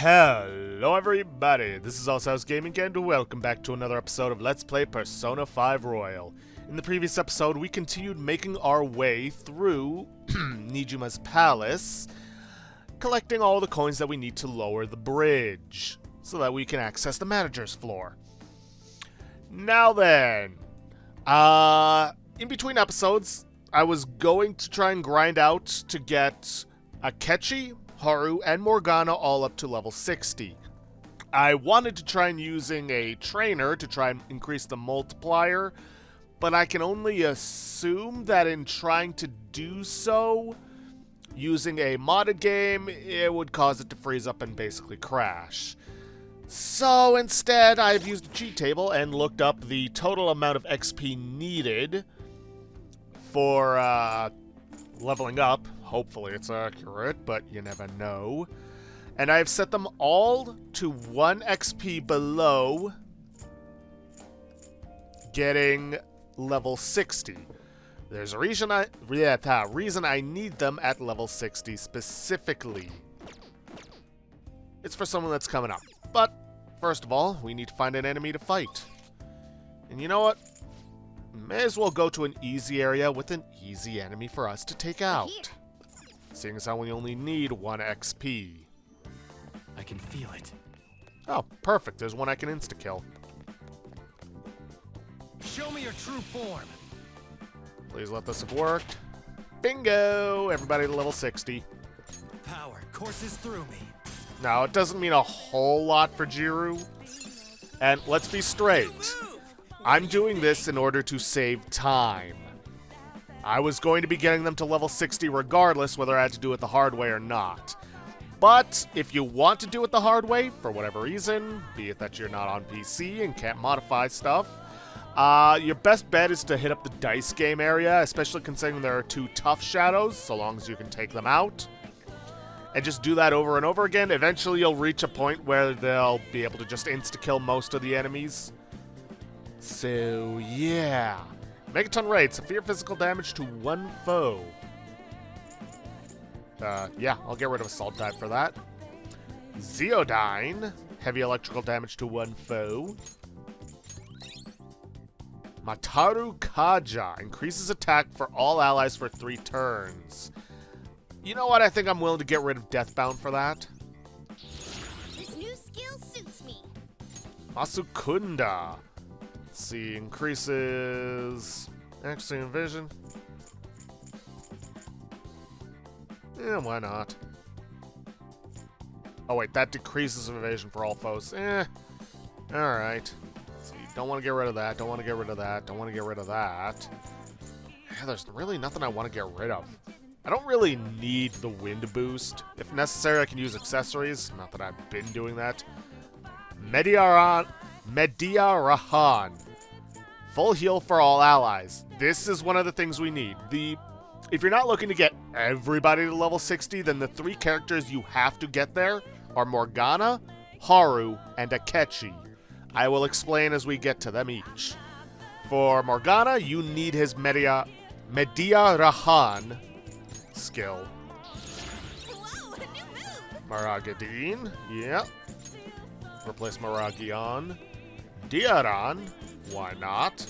Hello everybody, this is Allshouse Gaming and welcome back to another episode of Let's Play Persona 5 Royal. In the previous episode, we continued making our way through Nijuma's palace, collecting all the coins that we need to lower the bridge, so that we can access the manager's floor. Now then, in between episodes, I was going to try and grind out to get Akechi, Haru, and Morgana all up to level 60. I wanted to try and using a trainer to try and increase the multiplier, but I can only assume that in trying to do so, using a modded game, it would cause it to freeze up and basically crash. So instead, I've used a cheat table and looked up the total amount of XP needed for leveling up. Hopefully it's accurate, but you never know. And I've set them all to 1 XP below getting level 60. There's a reason I need them at level 60 specifically. It's for someone that's coming up. But first of all, we need to find an enemy to fight. And you know what? May as well go to an easy area with an easy enemy for us to take out. Seeing as how we only need 1 XP. I can feel it. Oh, perfect. There's one I can insta-kill. Show me your true form. Please let this have worked. Bingo! Everybody to level 60. Power courses through me. Now, it doesn't mean a whole lot for Jiru. And let's be straight. I'm doing this in order to save time. I was going to be getting them to level 60 regardless whether I had to do it the hard way or not. But if you want to do it the hard way, for whatever reason, be it that you're not on PC and can't modify stuff, your best bet is to hit up the dice game area, especially considering there are 2 tough shadows, so long as you can take them out. And just do that over and over again. Eventually you'll reach a point where they'll be able to just insta-kill most of the enemies. So, yeah. Megaton Raid, severe physical damage to 1 foe. Yeah, I'll get rid of Assault Dive for that. Zeodyne, heavy electrical damage to 1 foe. Mataru Kaja, increases attack for all allies for 3 turns. You know what, I think I'm willing to get rid of Deathbound for that. This new skill suits me. Masukunda. Let's see, increases accuracy and vision. Yeah, why not? Oh wait, that decreases evasion for all foes. Alright. See, don't want to get rid of that, don't want to get rid of that, don't want to get rid of that. Yeah, there's really nothing I want to get rid of. I don't really need the wind boost. If necessary, I can use accessories. Not that I've been doing that. Mediarahan. Full heal for all allies. This is one of the things we need. If you're not looking to get everybody to level 60, then the 3 characters you have to get there are Morgana, Haru, and Akechi. I will explain as we get to them each. For Morgana, you need his Mediarahan skill. Whoa, a new move! Maragadine, yep. Replace Maragion. Diaran, why not?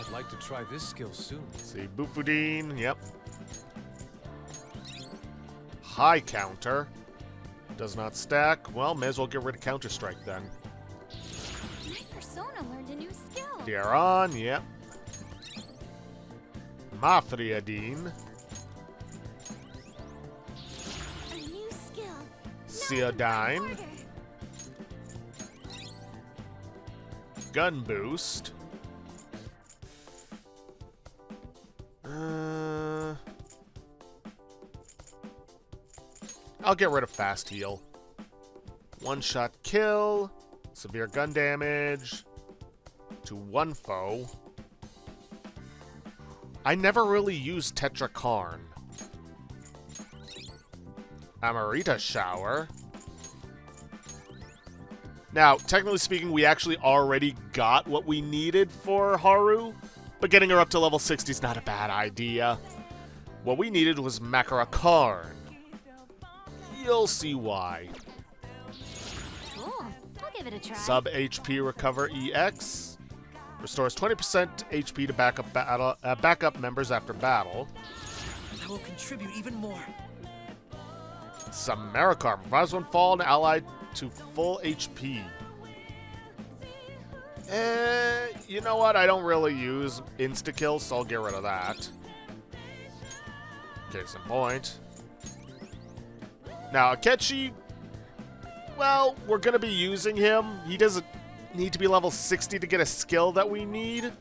I'd like to try this skill soon. See, Bufudine, yep. High counter. Does not stack. Well, may as well get rid of Counter Strike then. My persona learned a new skill. Diaran, yep. Mafriadine. A new skill. Zeodyne. Gun boost. I'll get rid of fast heal. 1-shot kill. Severe gun damage. To 1 foe. I never really used Tetrakarn. Amarita Shower. Now, technically speaking, we actually already got what we needed for Haru, but getting her up to level 60 is not a bad idea. What we needed was Makara Karn. you'll see why. Cool. I'll give it a try. Sub HP Recover EX. Restores 20% HP to backup members after battle. I will contribute even more. Some Marikarp. Revives when fallen allied to full HP. You know what? I don't really use insta-kills, so I'll get rid of that. Case in point. Now, Akechi, well, we're going to be using him. He doesn't need to be level 60 to get a skill that we need.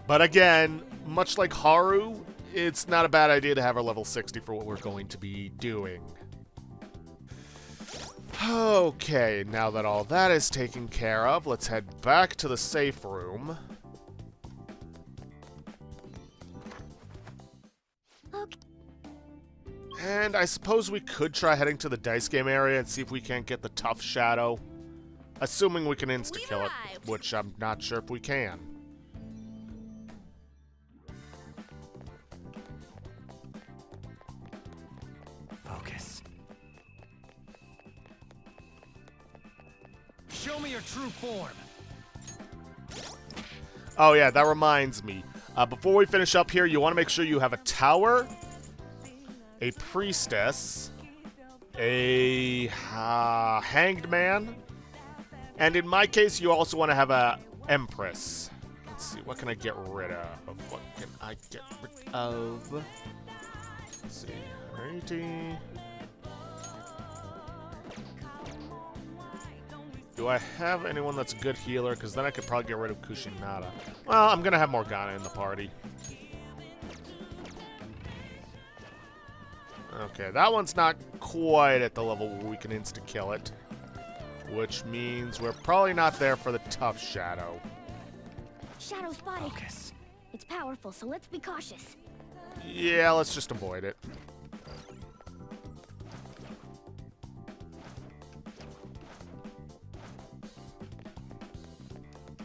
But again, much like Haru, it's not a bad idea to have her level 60 for what we're going to be doing. Okay, now that all that is taken care of, let's head back to the safe room. Okay. And I suppose we could try heading to the dice game area and see if we can't get the tough shadow. Assuming we can insta-kill it, which I'm not sure if we can. Focus. Show me your true form. Oh yeah, that reminds me. Before we finish up here, you want to make sure you have a tower, a priestess, a hanged man, and in my case, you also want to have a empress. Let's see, what can I get rid of? What can I get rid of? Let's see, righty. Do I have anyone that's a good healer? Because then I could probably get rid of Kushinada. Well, I'm going to have Morgana in the party. Okay, that one's not quite at the level where we can insta-kill it. Which means we're probably not there for the tough shadow. Shadow spotted. Focus. It's powerful, so let's be cautious. Yeah, let's just avoid it.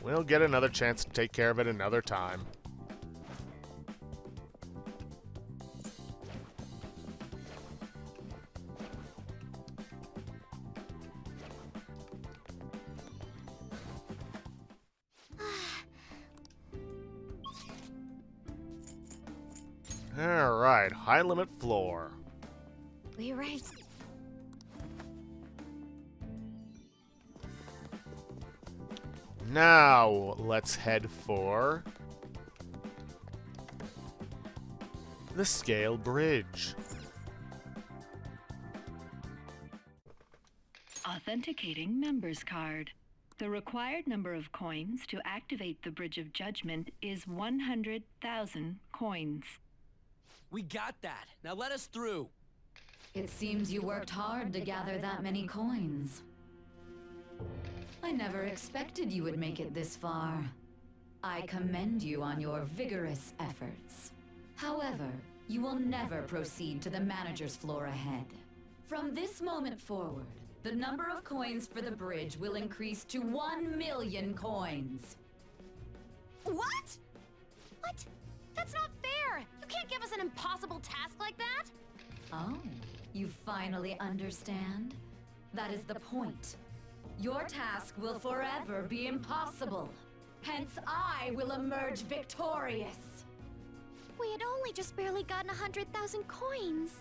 We'll get another chance to take care of it another time. Alright, high limit floor. We're right. Now, let's head for the Scale Bridge. Authenticating member's card. The required number of coins to activate the Bridge of Judgment is 100,000 coins. We got that. Now let us through. It seems you worked hard to gather that many coins. I never expected you would make it this far. I commend you on your vigorous efforts. However, you will never proceed to the manager's floor ahead. From this moment forward, the number of coins for the bridge will increase to 1 million coins. What? What? That's not fair! You can't give us an impossible task like that! Oh, you finally understand? That is the point. Your task will forever be impossible. Hence, I will emerge victorious. We had only just barely gotten 100,000 coins.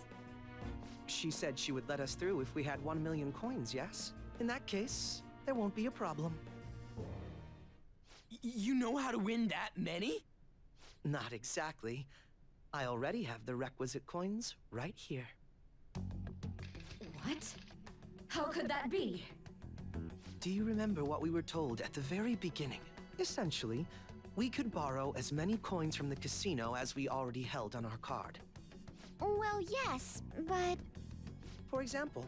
She said she would let us through if we had 1 million coins, yes? In that case, there won't be a problem. You know how to win that many? Not exactly. I already have the requisite coins right here. What? How could that be? Do you remember what we were told at the very beginning? Essentially, we could borrow as many coins from the casino as we already held on our card. Well, yes, but... For example,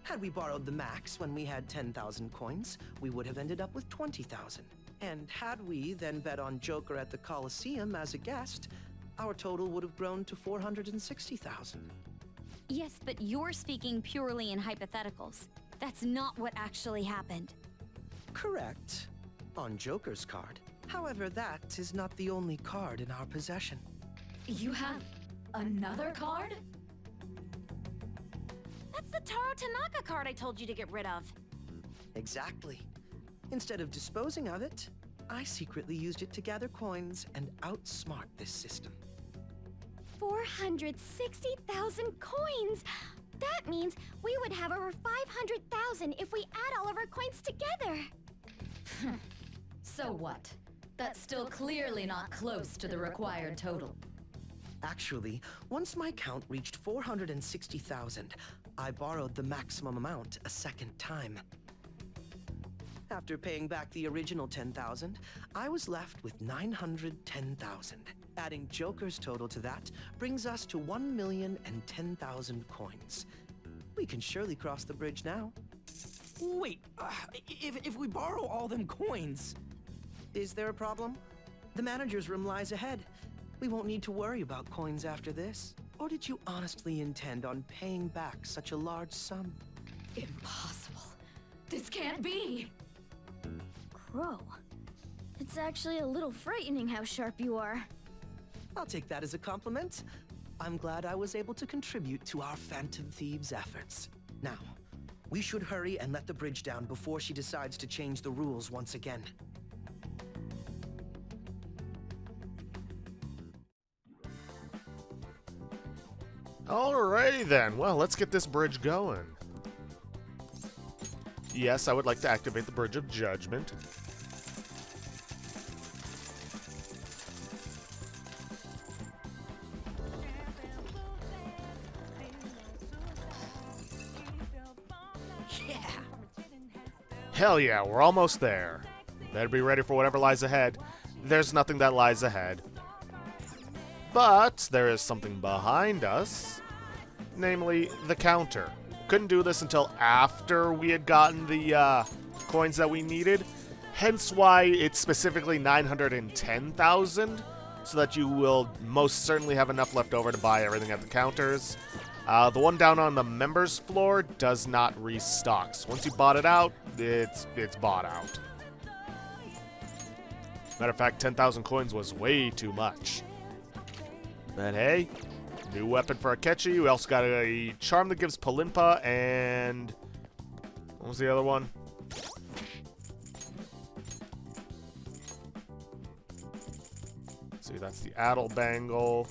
had we borrowed the max when we had 10,000 coins, we would have ended up with 20,000. And had we then bet on Joker at the Coliseum as a guest, our total would have grown to 460,000. Yes, but you're speaking purely in hypotheticals. That's not what actually happened. Correct. On Joker's card. However, that is not the only card in our possession. You have another card? That's the Taro Tanaka card I told you to get rid of. Exactly. Instead of disposing of it, I secretly used it to gather coins and outsmart this system. 460,000 coins! That means we would have over 500,000 if we add all of our coins together. So what? That's still clearly not close to the required total. Actually, once my count reached 460,000, I borrowed the maximum amount a second time. After paying back the original 10,000, I was left with 910,000. Adding Joker's total to that brings us to 1,010,000 coins. We can surely cross the bridge now. Wait, if we borrow all them coins... Is there a problem? The manager's room lies ahead. We won't need to worry about coins after this. Or did you honestly intend on paying back such a large sum? Impossible. This can't be! Crow, it's actually a little frightening how sharp you are. I'll take that as a compliment. I'm glad I was able to contribute to our Phantom Thieves' efforts. Now, we should hurry and let the bridge down before she decides to change the rules once again. Alrighty then, well, let's get this bridge going. Yes, I would like to activate the Bridge of Judgment. Yeah! Hell yeah, we're almost there. Better be ready for whatever lies ahead. There's nothing that lies ahead. But there is something behind us, namely the counter. Couldn't do this until after we had gotten the coins that we needed, hence why it's specifically 910,000, so that you will most certainly have enough left over to buy everything at the counters. The one down on the members floor does not restock, so once you bought it out, it's bought out. Matter of fact, 10,000 coins was way too much. But hey, new weapon for Akechi. We also got a charm that gives Palimpa, and what was the other one? Let's see, that's the Addle Bangle.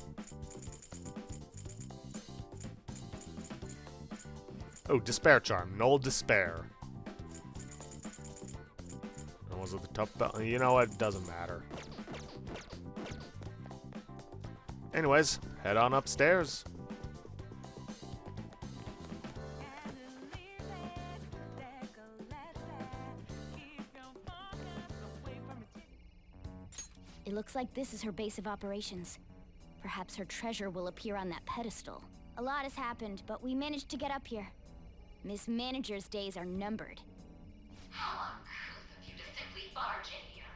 Oh, Despair Charm. Null Despair. And was it the tough belt? You know what? It doesn't matter. Anyways, head on upstairs. It looks like this is her base of operations. Perhaps her treasure will appear on that pedestal. A lot has happened, but we managed to get up here. Miss Manager's days are numbered. How uncouth of you to simply barge in here.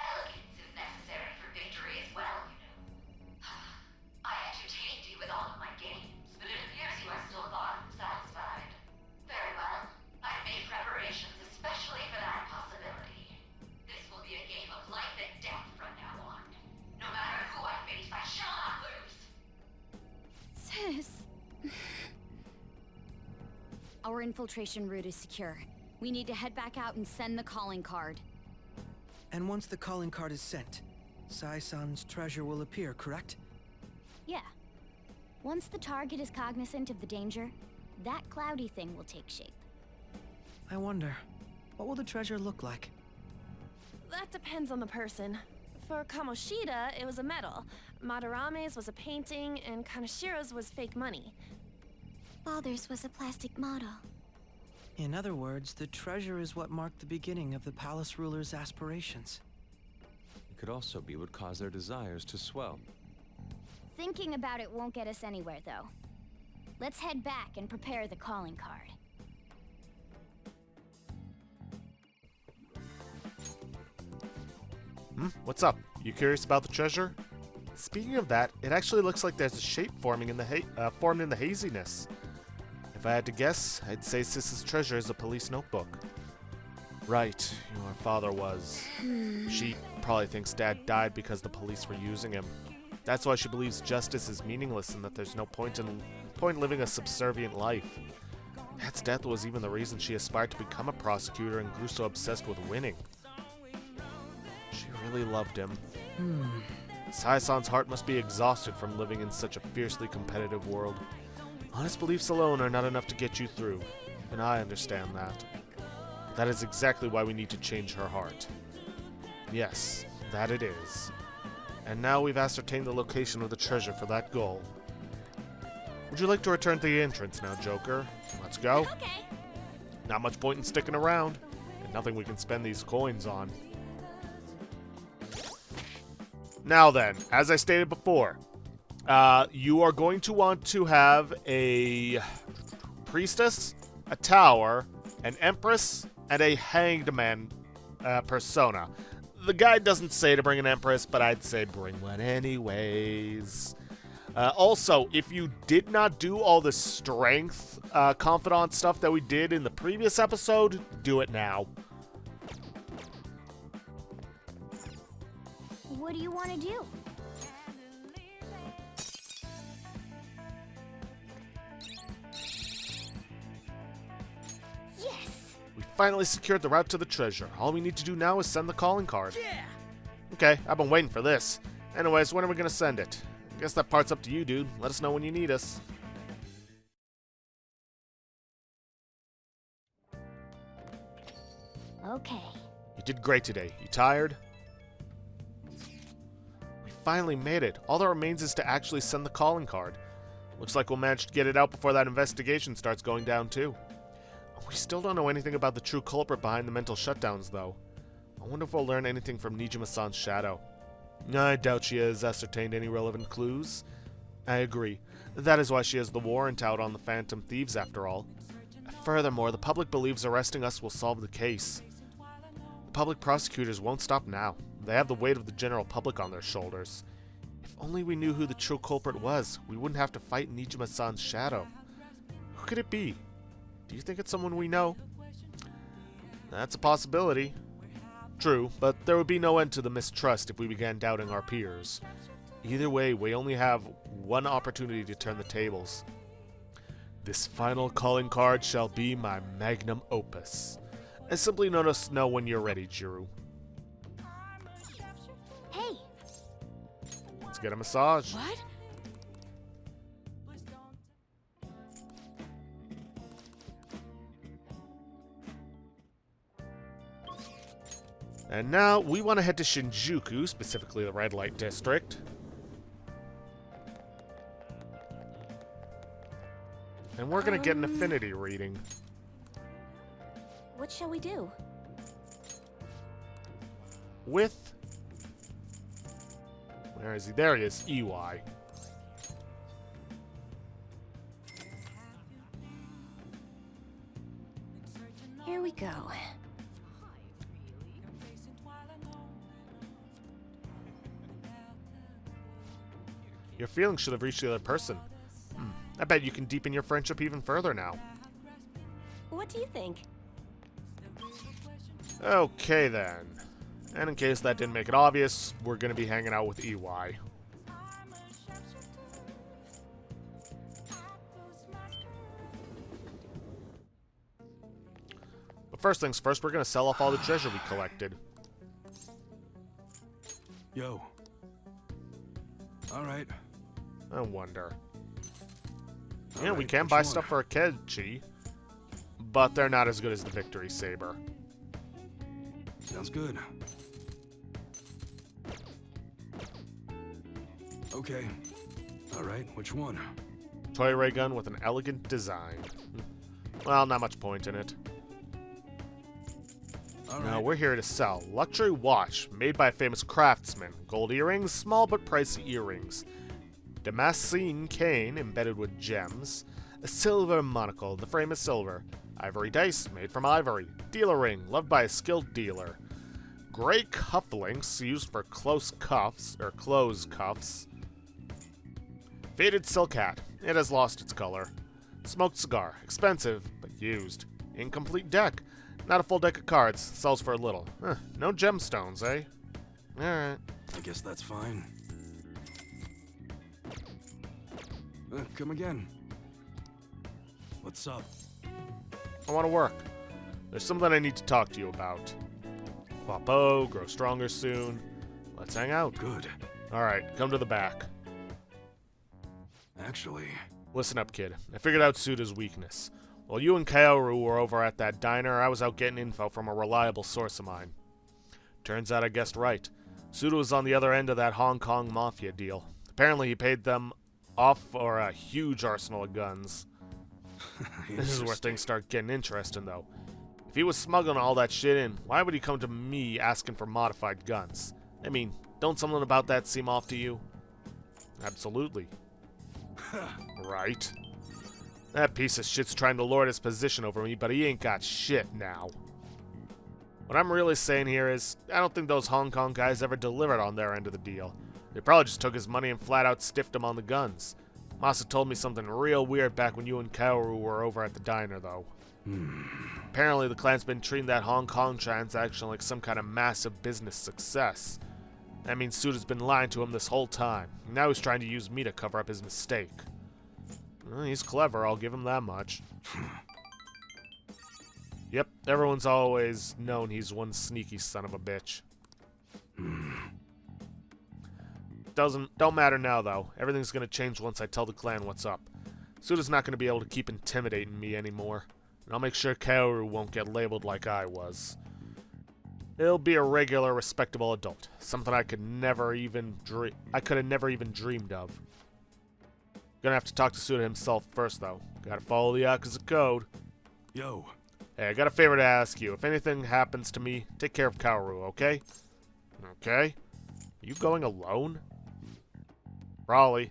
Elegance is necessary for victory as well, you know. I entertained you with all of my games, but it appears you are still far from satisfied. Very well. I've made preparations especially for that possibility. This will be a game of life and death from now on. No matter who I face, I shall not lose. Sis. Our infiltration route is secure. We need to head back out and send the calling card. And once the calling card is sent, Sai-san's treasure will appear, correct? Yeah. Once the target is cognizant of the danger, that cloudy thing will take shape. I wonder, what will the treasure look like? That depends on the person. For Kamoshida, it was a medal. Madarame's was a painting, and Kanashiro's was fake money. Father's was a plastic model. In other words, the treasure is what marked the beginning of the palace ruler's aspirations. It could also be what caused their desires to swell. Thinking about it won't get us anywhere, though. Let's head back and prepare the calling card. What's up? You curious about the treasure? Speaking of that, it actually looks like there's a shape forming in the formed in the haziness. If I had to guess, I'd say Sis's treasure is a police notebook. Right, your father was. She probably thinks Dad died because the police were using him. That's why she believes justice is meaningless and that there's no point living a subservient life. Dad's death was even the reason she aspired to become a prosecutor and grew so obsessed with winning. She really loved him. Sai-san's heart must be exhausted from living in such a fiercely competitive world. Honest beliefs alone are not enough to get you through, and I understand that. That is exactly why we need to change her heart. Yes, that it is. And now we've ascertained the location of the treasure for that goal. Would you like to return to the entrance now, Joker? Let's go. Okay. Not much point in sticking around, and nothing we can spend these coins on. Now then, as I stated before, you are going to want to have a priestess, a tower, an empress, and a hanged man persona. The guide doesn't say to bring an empress, but I'd say bring one anyways. Also, if you did not do all the strength confidant stuff that we did in the previous episode, do it now. What do you want to do? Yes! We finally secured the route to the treasure. All we need to do now is send the calling card. Yeah! Okay, I've been waiting for this. Anyways, when are we gonna send it? I guess that part's up to you, dude. Let us know when you need us. Okay. You did great today. You tired? We finally made it. All that remains is to actually send the calling card. Looks like we'll manage to get it out before that investigation starts going down, too. We still don't know anything about the true culprit behind the mental shutdowns, though. I wonder if we'll learn anything from Nijima-san's shadow. I doubt she has ascertained any relevant clues. I agree. That is why she has the warrant out on the Phantom Thieves, after all. Furthermore, the public believes arresting us will solve the case. The public prosecutors won't stop now. They have the weight of the general public on their shoulders. If only we knew who the true culprit was, we wouldn't have to fight Nijima-san's shadow. Who could it be? Do you think it's someone we know? That's a possibility. True, but there would be no end to the mistrust if we began doubting our peers. Either way, we only have one opportunity to turn the tables. This final calling card shall be my magnum opus. And simply let us know when you're ready, Jiru. Hey! Let's get a massage. What? And now, we want to head to Shinjuku, specifically the Red Light District. And we're going to get an affinity reading. What shall we do? With... Where is he? There he is, EY. Here we go. Your feelings should have reached the other person. I bet you can deepen your friendship even further now. What do you think? Okay then. And in case that didn't make it obvious, we're going to be hanging out with EY. But first things first, we're going to sell off all the treasure we collected. Yo. All right. I wonder. All Yeah, we right, can which buy one? stuff for Akechi, but they're not as good as the Victory Saber. Sounds good. Okay. All right, which one? Toy ray gun with an elegant design. Well, not much point in it. All No, right. we're here to sell. Luxury watch, made by a famous craftsman. Gold earrings, small but pricey earrings. Damascene cane, embedded with gems. A silver monocle, the frame is silver. Ivory dice, made from ivory. Dealer ring, loved by a skilled dealer. Gray cufflinks, used for close cuffs, or close cuffs. Faded silk hat, it has lost its color. Smoked cigar, expensive, but used. Incomplete deck, not a full deck of cards, sells for a little. No gemstones, eh? Alright. I guess that's fine. Come again. What's up? I want to work. There's something I need to talk to you about. Guapo, grow stronger soon. Let's hang out. Good. Alright, come to the back. Actually, Listen up, kid. I figured out Suda's weakness. While you and Kaoru were over at that diner, I was out getting info from a reliable source of mine. Turns out I guessed right. Suda was on the other end of that Hong Kong mafia deal. Apparently he paid them off for a huge arsenal of guns. This is where things start getting interesting, though. If he was smuggling all that shit in, why would he come to me asking for modified guns? I mean, don't something about that seem off to you? Absolutely. Right. That piece of shit's trying to lord his position over me, but he ain't got shit now. What I'm really saying here is, I don't think those Hong Kong guys ever delivered on their end of the deal. They probably just took his money and flat out stiffed him on the guns. Masa told me something real weird back when you and Kaoru were over at the diner, though. Apparently the clan's been treating that Hong Kong transaction like some kind of massive business success. That means Suda's been lying to him this whole time. Now he's trying to use me to cover up his mistake. Well, he's clever, I'll give him that much. Yep, everyone's always known he's one sneaky son of a bitch. Don't matter now, though. Everything's gonna change once I tell the clan what's up. Suda's not gonna be able to keep intimidating me anymore. And I'll make sure Kaoru won't get labeled like I was. He'll be a regular, respectable adult. Something I could have never even dreamed of. Gonna have to talk to Suda himself first, though. Gotta follow the Yakuza code. yo, Hey, I got a favor to ask you. If anything happens to me, take care of Kaoru, okay? Okay? Are you going alone? Probably.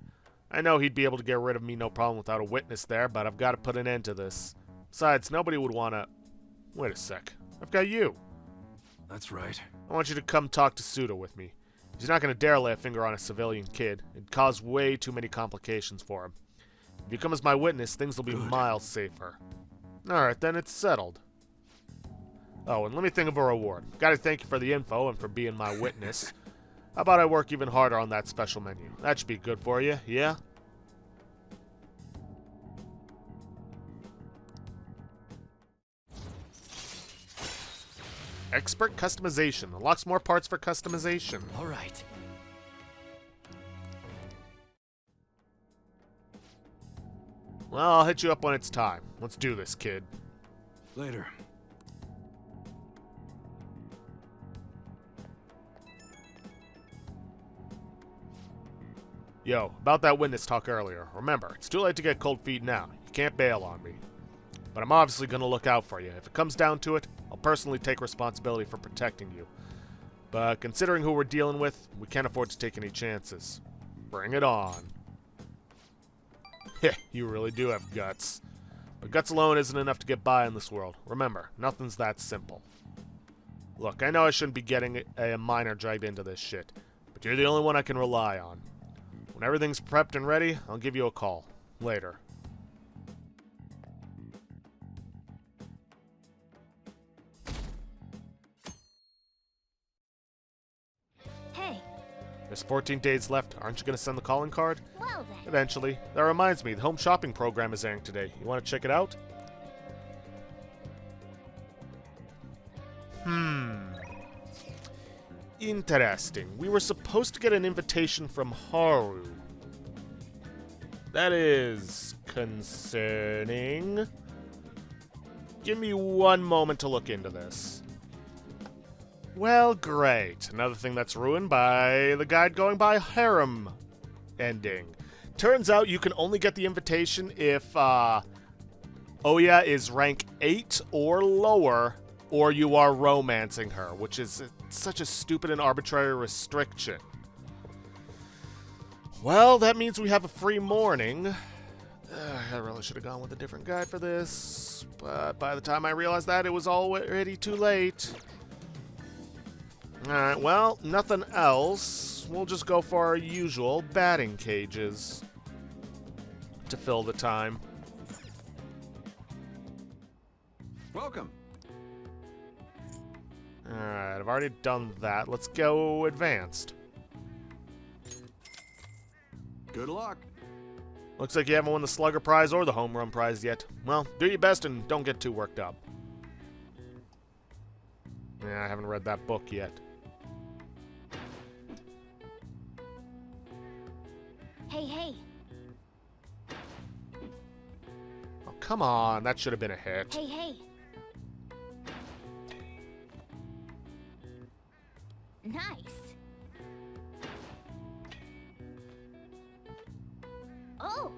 I know he'd be able to get rid of me no problem without a witness there, but I've got to put an end to this. Besides, nobody would want to... Wait a sec. I've got you. that's right. I want you to come talk to Suda with me. He's not going to dare lay a finger on a civilian kid. It'd cause way too many complications for him. If you come as my witness, things will be miles safer. Alright, then it's settled. Oh, and let me think of a reward. Gotta thank you for the info and for being my witness. How about I work even harder on that special menu? That should be good for you, yeah? Expert customization. Unlocks more parts for customization. All right. Well, I'll hit you up when it's time. Let's do this, kid. Later. Yo, about that witness talk earlier. Remember, it's too late to get cold feet now. You can't bail on me. But I'm obviously going to look out for you. If it comes down to it, I'll personally take responsibility for protecting you. But considering who we're dealing with, we can't afford to take any chances. Bring it on. Heh, you really do have guts. But guts alone isn't enough to get by in this world. Remember, nothing's that simple. Look, I know I shouldn't be getting a minor dragged into this shit, but you're the only one I can rely on. When everything's prepped and ready, I'll give you a call. Later. Hey, There's 14 days left. Aren't you going to send the calling card? well then. Eventually. That reminds me, the home shopping program is airing today. You want to check it out? Interesting. We were supposed to get an invitation from Haru. That is concerning. Give me one moment to look into this. Well, great. Another thing that's ruined by the guide going by harem ending. Turns out you can only get the invitation if Oya is rank 8 or lower, or you are romancing her, which is such a stupid and arbitrary restriction. Well, that means we have a free morning. I really should have gone with a different guide for this, but by the time I realized that, it was already too late. Alright, well, nothing else. We'll just go for our usual batting cages to fill the time. Welcome. Alright, I've already done that. Let's go advanced. Good luck. Looks like you haven't won the Slugger Prize or the Home Run Prize yet. Well, do your best and don't get too worked up. Yeah, I haven't read that book yet. Hey, hey. Oh, come on. That should have been a hit. Hey, hey. Nice. Oh.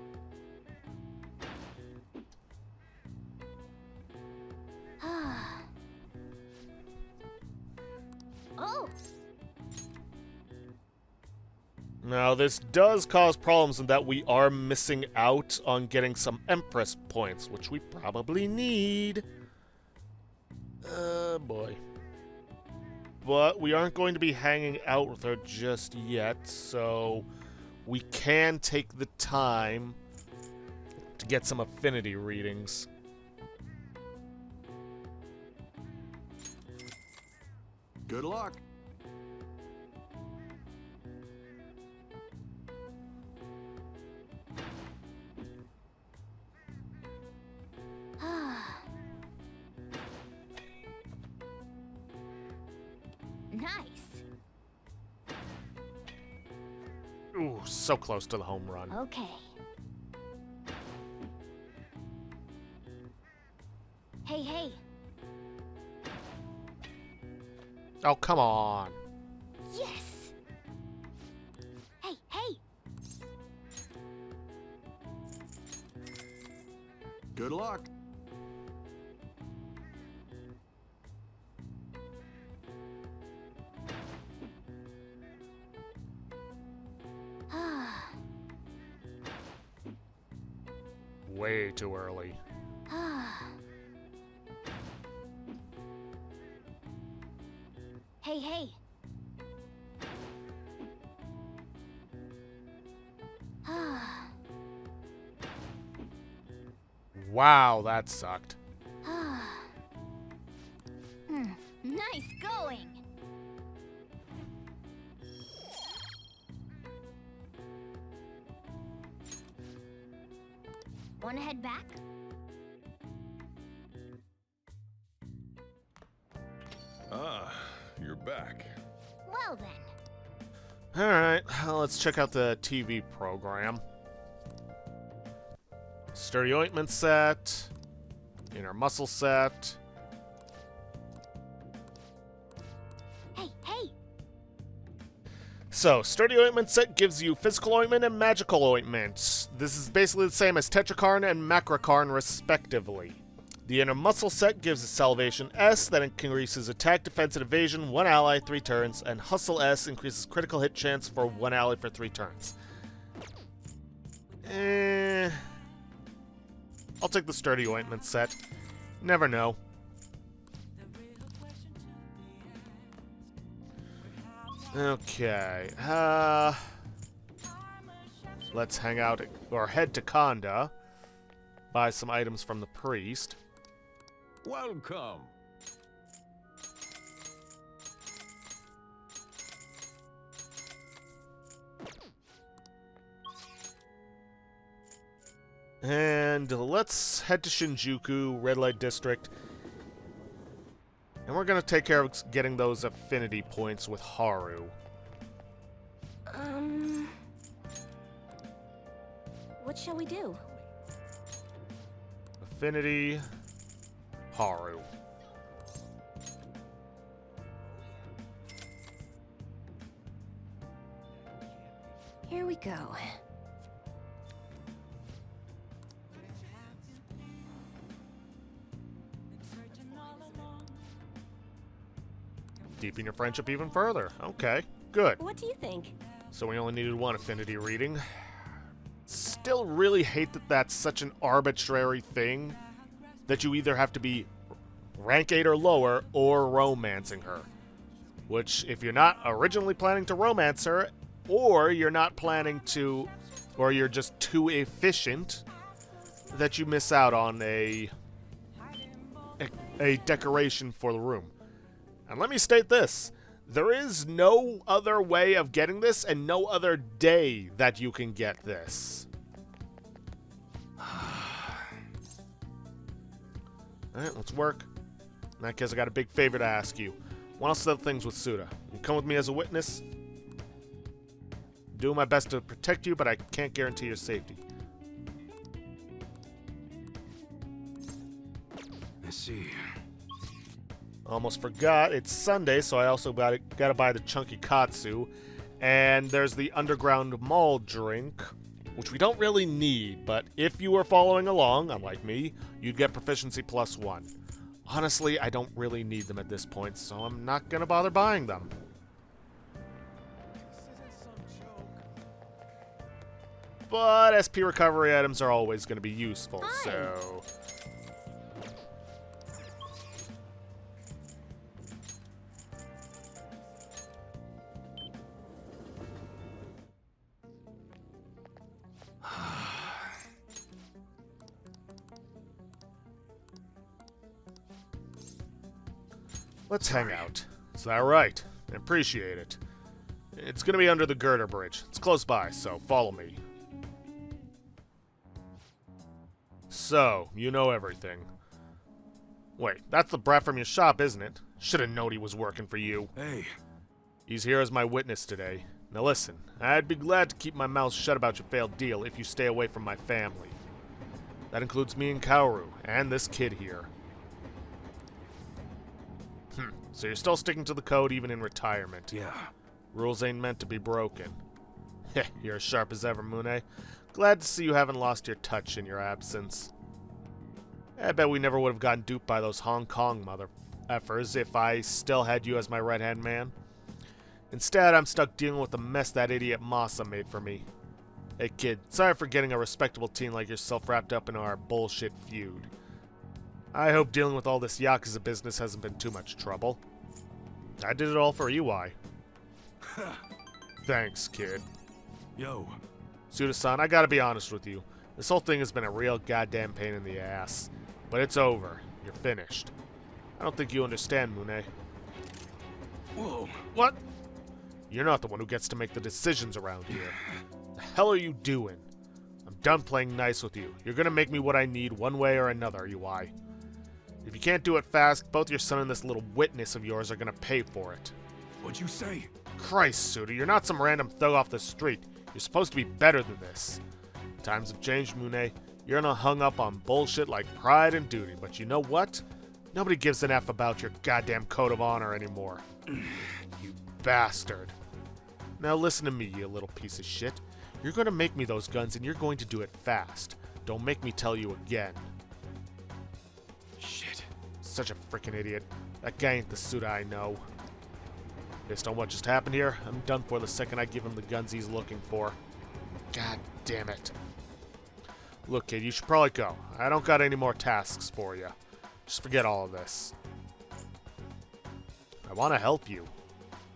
Oh. Now, this does cause problems in that we are missing out on getting some Empress points, which we probably need. Boy. But we aren't going to be hanging out with her just yet, so we can take the time to get some affinity readings. Good luck. Nice. Ooh, so close to the home run. Okay. Hey, hey. Oh, come on. Yes. Hey, hey. Good luck. Way too early. Hey, hey. Wow, that sucked. Nice going. Wanna head back? Ah, you're back. Well then. Alright, let's check out the TV program. Sturdy ointment set. Inner muscle set. Hey, hey. So, Sturdy Ointment set gives you Physical Ointment and Magical Ointment. This is basically the same as Tetrakarn and Macrokarn, respectively. The Inner Muscle set gives a Salvation S that increases attack, defense, and evasion 1 ally 3 turns, and Hustle S increases critical hit chance for 1 ally for 3 turns. I'll take the Sturdy Ointment set. Never know. Okay, let's hang out, or head to Konda, buy some items from the priest. Welcome. And let's head to Shinjuku, Red Light District. And we're gonna take care of getting those affinity points with Haru. What shall we do? Affinity, Haru. Here we go. Deepen your friendship even further. Okay, good. What do you think? So we only needed 1 affinity reading. Still really hate that that's such an arbitrary thing that you either have to be rank 8 or lower or romancing her. Which, if you're not originally planning to romance her, or you're not planning to, or you're just too efficient, that you miss out on a decoration for the room. And let me state this. There is no other way of getting this and no other day that you can get this. Alright, let's work. In that case, I got a big favor to ask you. Want to settle things with Suda. You come with me as a witness? Doing my best to protect you, but I can't guarantee your safety. I see. Almost forgot, it's Sunday, so I also gotta buy the chunky katsu. And there's the underground mall drink, which we don't really need, but if you were following along, unlike me, you'd get proficiency +1. Honestly, I don't really need them at this point, so I'm not gonna bother buying them. But SP recovery items are always gonna be useful, so... Let's hang out. Is that right? I appreciate it. It's gonna be under the girder bridge. It's close by, so follow me. So, you know everything. Wait, that's the brat from your shop, isn't it? Should've known he was working for you. Hey. He's here as my witness today. Now listen, I'd be glad to keep my mouth shut about your failed deal if you stay away from my family. That includes me and Kaoru, and this kid here. So you're still sticking to the code even in retirement. Yeah. Rules ain't meant to be broken. Heh, you're as sharp as ever, Mune. Glad to see you haven't lost your touch in your absence. I bet we never would have gotten duped by those Hong Kong mother effers if I still had you as my right-hand man. Instead, I'm stuck dealing with the mess that idiot Masa made for me. Hey kid, sorry for getting a respectable teen like yourself wrapped up in our bullshit feud. I hope dealing with all this Yakuza business hasn't been too much trouble. I did it all for EY. Thanks, kid. Yo. Suda-san, I gotta be honest with you. This whole thing has been a real goddamn pain in the ass. But it's over. You're finished. I don't think you understand, Mune. Whoa. What? You're not the one who gets to make the decisions around here. The hell are you doing? I'm done playing nice with you. You're gonna make me what I need one way or another, UI. If you can't do it fast, both your son and this little witness of yours are gonna pay for it. What'd you say? Christ, Suda, you're not some random thug off the street. You're supposed to be better than this. Times have changed, Mune. You're not hung up on bullshit like pride and duty, but you know what? Nobody gives an F about your goddamn code of honor anymore. You bastard. Now listen to me, you little piece of shit. You're gonna make me those guns and you're going to do it fast. Don't make me tell you again. Shit. Such a freaking idiot. That guy ain't the Suda I know. Based on what just happened here, I'm done for the second I give him the guns he's looking for. God damn it. Look, kid, you should probably go. I don't got any more tasks for you. Just forget all of this. I want to help you.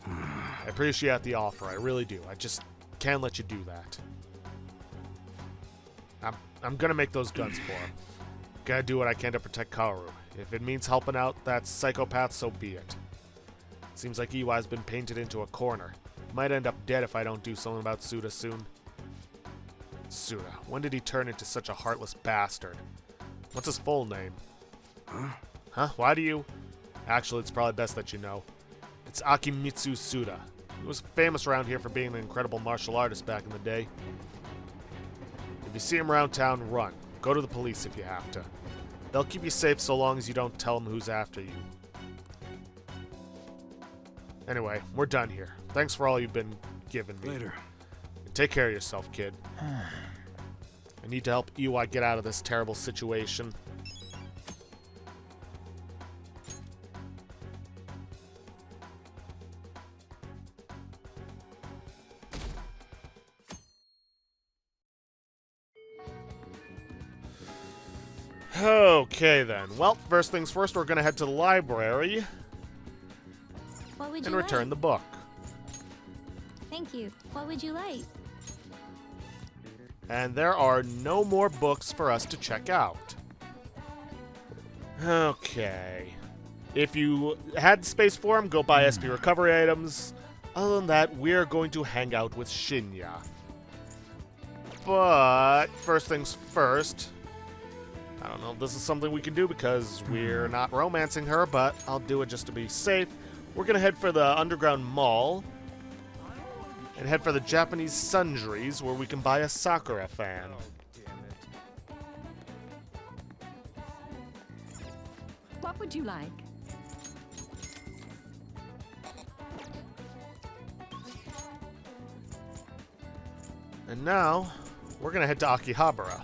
I appreciate the offer, I really do. I just can't let you do that. I'm gonna make those guns for him. Gotta do what I can to protect Kaoru. If it means helping out that psychopath, so be it. Seems like EY's been painted into a corner. Might end up dead if I don't do something about Suda soon. Suda, when did he turn into such a heartless bastard? What's his full name? Huh? Why do you? Actually, it's probably best that you know. It's Akimitsu Suda. He was famous around here for being an incredible martial artist back in the day. If you see him around town, run. Go to the police if you have to. They'll keep you safe so long as you don't tell them who's after you. Anyway, we're done here. Thanks for all you've been giving me. Later. And take care of yourself, kid. I need to help EY get out of this terrible situation. Okay then. Well, first things first, we're gonna head to the library What would you and return the book. Thank you. What would you like? And there are no more books for us to check out. Okay. If you had space for them, go buy SP recovery items. Other than that, we're going to hang out with Shinya. But first things first, I don't know if this is something we can do because we're not romancing her, but I'll do it just to be safe. We're gonna head for the underground mall and head for the Japanese sundries where we can buy a Sakura fan. What would you like? And now, we're gonna head to Akihabara.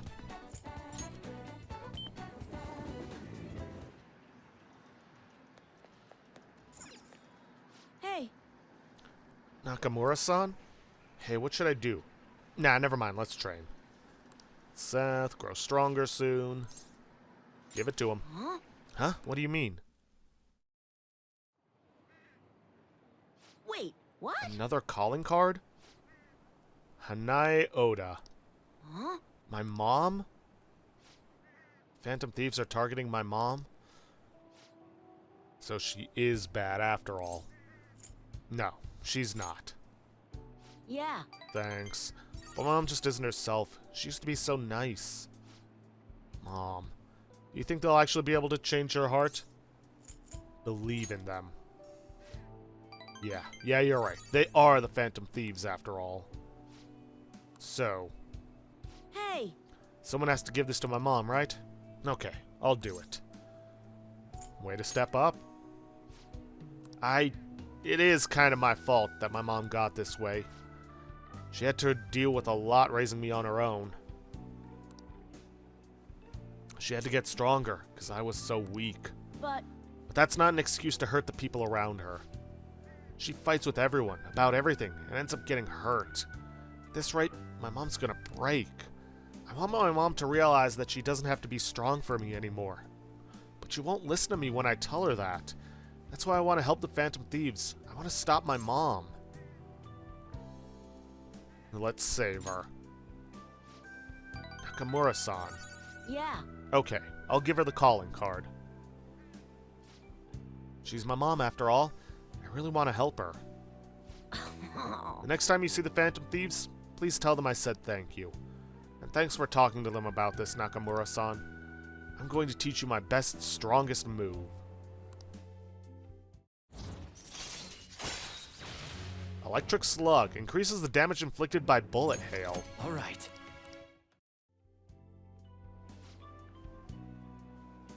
Hey, Nakamura-san? Hey, what should I do? Nah, never mind, let's train. Seth, grow stronger soon. Give it to him. huh? Huh? What do you mean? Wait, what? Another calling card? Hanae Oda. Huh? My mom? Phantom thieves are targeting my mom? So she is bad after all. No, she's not. Yeah. Thanks. But Mom just isn't herself. She used to be so nice. Mom. You think they'll actually be able to change her heart? Believe in them. Yeah, you're right. They are the Phantom Thieves after all. So, Hey. someone has to give this to my mom, right? Okay, I'll do it. Way to step up. It is kind of my fault that my mom got this way. She had to deal with a lot raising me on her own. She had to get stronger, because I was so weak. But But that's not an excuse to hurt the people around her. She fights with everyone, about everything, and ends up getting hurt. At this rate, my mom's gonna break. I want my mom to realize that she doesn't have to be strong for me anymore. But she won't listen to me when I tell her that. That's why I want to help the Phantom Thieves. I want to stop my mom. Let's save her. Nakamura-san. yeah. Okay, I'll give her the calling card. She's my mom after all. I really want to help her. The next time you see the Phantom Thieves, please tell them I said thank you. And thanks for talking to them about this, Nakamura-san. I'm going to teach you my best, strongest move. Electric Slug increases the damage inflicted by bullet hail. All right.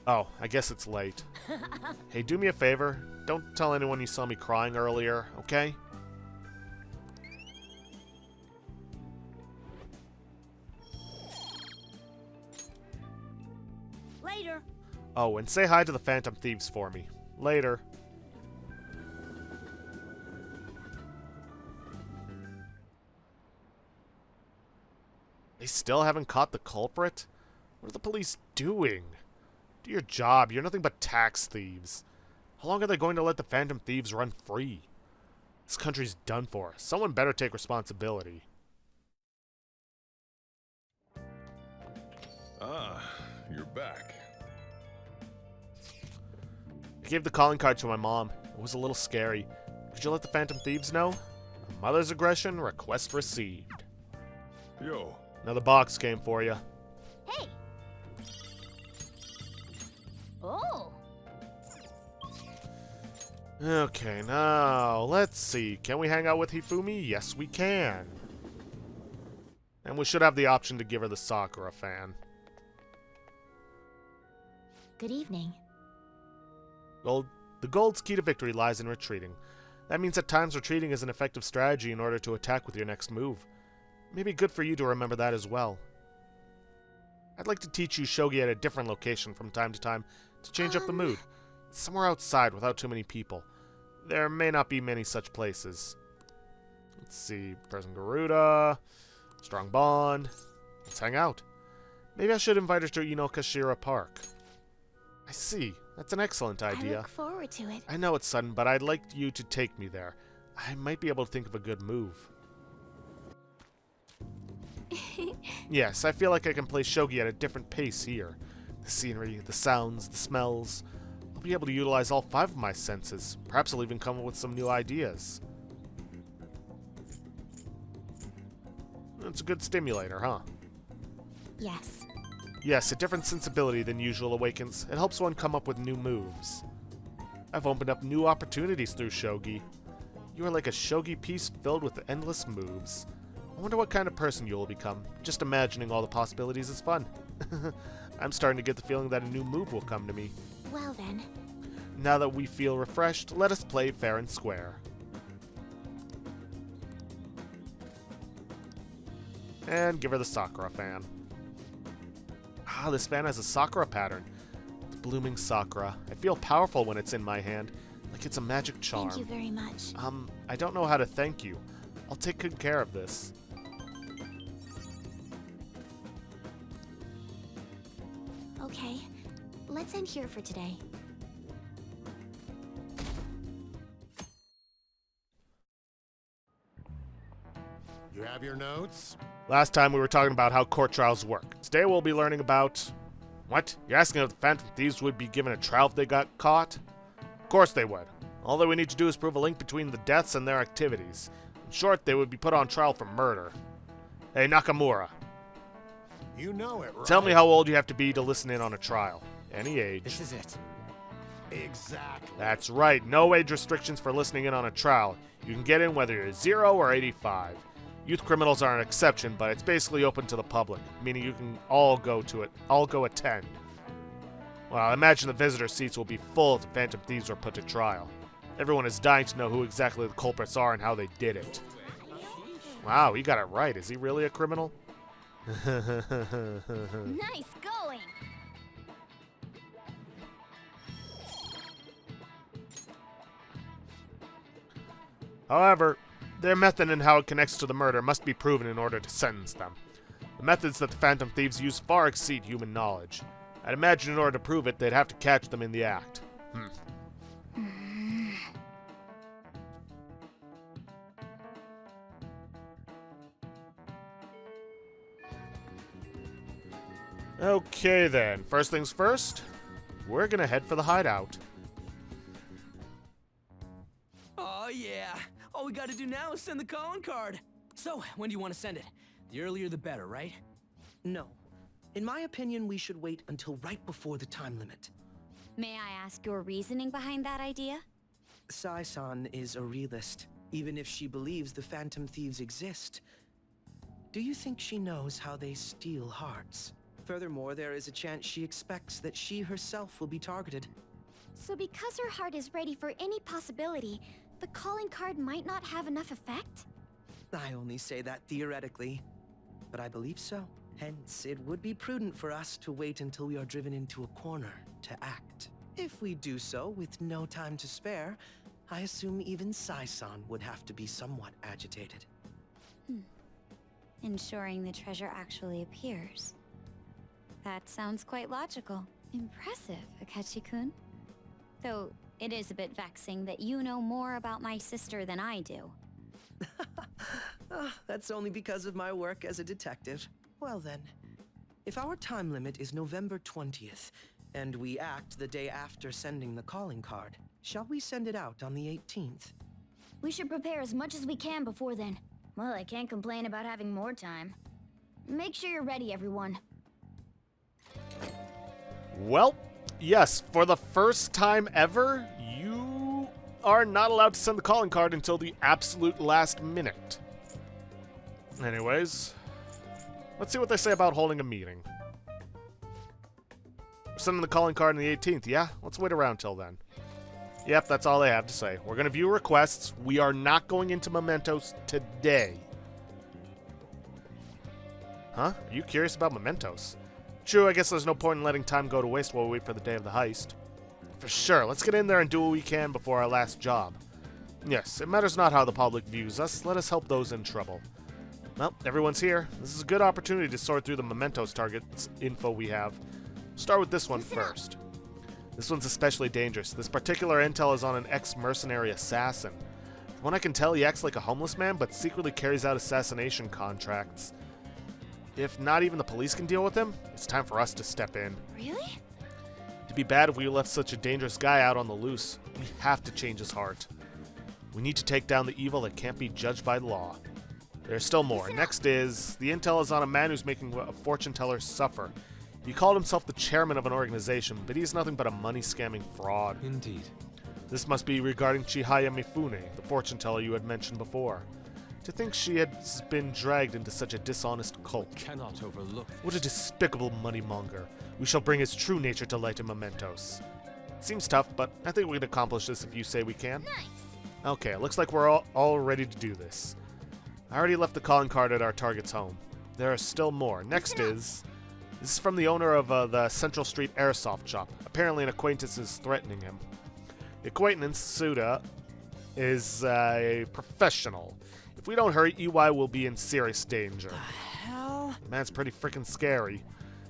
Oh, I guess it's late. Hey, do me a favor. Don't tell anyone you saw me crying earlier, okay? Later. Oh, and say hi to the Phantom Thieves for me. Later. They still haven't caught the culprit? What are the police doing? Do your job. You're nothing but tax thieves. How long are they going to let the Phantom Thieves run free? This country's done for. Someone better take responsibility. Ah, you're back. I gave the calling card to my mom. It was a little scary. Could you let the Phantom Thieves know? A mother's aggression, request received. Yo, Another box came for you. Hey! Oh! Okay, now, let's see. Can we hang out with Hifumi? Yes, we can. And we should have the option to give her the Sakura fan. Good evening. The gold's key to victory lies in retreating. That means at times retreating is an effective strategy in order to attack with your next move. It may be good for you to remember that as well. I'd like to teach you shogi at a different location from time to time to change up the mood. Somewhere outside without too many people. There may not be many such places. Let's see. Present Garuda. Strong bond. Let's hang out. Maybe I should invite her to Inokashira Park. I see. That's an excellent I idea. look forward to it. I know it's sudden, but I'd like you to take me there. I might be able to think of a good move. Yes, I feel like I can play shogi at a different pace here. The scenery, the sounds, the smells. I'll be able to utilize all 5 of my senses. Perhaps I'll even come up with some new ideas. It's a good stimulator, huh? Yes. Yes, a different sensibility than usual awakens. It helps one come up with new moves. I've opened up new opportunities through shogi. You are like a shogi piece filled with endless moves. I wonder what kind of person you will become. Just imagining all the possibilities is fun. I'm starting to get the feeling that a new move will come to me. Well then. Now that we feel refreshed, let us play fair and square. And give her the Sakura fan. Ah, this fan has a Sakura pattern. The blooming Sakura. I feel powerful when it's in my hand, like it's a magic charm. Thank you very much. I don't know how to thank you. I'll take good care of this. Okay, let's end here for today. You have your notes? Last time we were talking about how court trials work. Today we'll be learning about... What? You're asking if the Phantom Thieves would be given a trial if they got caught? Of course they would. All that we need to do is prove a link between the deaths and their activities. In short, they would be put on trial for murder. Hey, Nakamura. You know it, right? Tell me how old you have to be to listen in on a trial. Any age. This is it. Exactly. That's right. No age restrictions for listening in on a trial. You can get in whether you're 0 or 85. Youth criminals are an exception, but it's basically open to the public, meaning you can all go to it, all go attend. Well, I imagine the visitor seats will be full if the Phantom Thieves are put to trial. Everyone is dying to know who exactly the culprits are and how they did it. Wow, he got it right. Is he really a criminal? Nice going! However, their method and how it connects to the murder must be proven in order to sentence them. The methods that the Phantom Thieves use far exceed human knowledge. I'd imagine in order to prove it, they'd have to catch them in the act. Okay then, first things first, we're gonna head for the hideout. Oh yeah. All we gotta do now is send the calling card. So, when do you want to send it? The earlier the better, right? No. In my opinion, we should wait until right before the time limit. May I ask your reasoning behind that idea? Sai-san is a realist, even if she believes the Phantom Thieves exist. Do you think she knows how they steal hearts? Furthermore, there is a chance she expects that she herself will be targeted. So because her heart is ready for any possibility, the calling card might not have enough effect? I only say that theoretically, but I believe so. Hence, it would be prudent for us to wait until we are driven into a corner to act. If we do so with no time to spare, I assume even Sai-san would have to be somewhat agitated. Ensuring the treasure actually appears. That sounds quite logical. Impressive, Akechi-kun. Though, it is a bit vexing that you know more about my sister than I do. That's only because of my work as a detective. Well then, if our time limit is November 20th, and we act the day after sending the calling card, shall we send it out on the 18th? We should prepare as much as we can before then. Well, I can't complain about having more time. Make sure you're ready, everyone. Well, yes, for the first time ever, you are not allowed to send the calling card until the absolute last minute. Anyways, let's see what they say about holding a meeting. We're sending the calling card on the 18th, yeah? Let's wait around till then. Yep, that's all they have to say. We're going to view requests. We are not going into Mementos today. Huh? Are you curious about Mementos? True, I guess there's no point in letting time go to waste while we wait for the day of the heist. For sure, let's get in there and do what we can before our last job. Yes, it matters not how the public views us. Let us help those in trouble. Well, everyone's here. This is a good opportunity to sort through the Mementos targets info we have. Start with this one first. This one's especially dangerous. This particular intel is on an ex-mercenary assassin. From what I can tell, he acts like a homeless man, but secretly carries out assassination contracts. If not even the police can deal with him, it's time for us to step in. Really? It'd be bad if we left such a dangerous guy out on the loose. We have to change his heart. We need to take down the evil that can't be judged by the law. There's still more. Next is, the intel is on a man who's making a fortune teller suffer. He called himself the chairman of an organization, but he's nothing but a money-scamming fraud. Indeed. This must be regarding Chihaya Mifune, the fortune teller you had mentioned before. To think she had been dragged into such a dishonest cult. Cannot overlook this. What a despicable moneymonger. We shall bring his true nature to light in Mementos. Seems tough, but I think we can accomplish this if you say we can. Nice. Okay, looks like we're all ready to do this. I already left the calling card at our target's home. There are still more. Next is... This is from the owner of the Central Street Airsoft shop. Apparently an acquaintance is threatening him. The acquaintance, Suda, is a professional. If we don't hurry, EY will be in serious danger. Hell? Man's pretty freaking scary.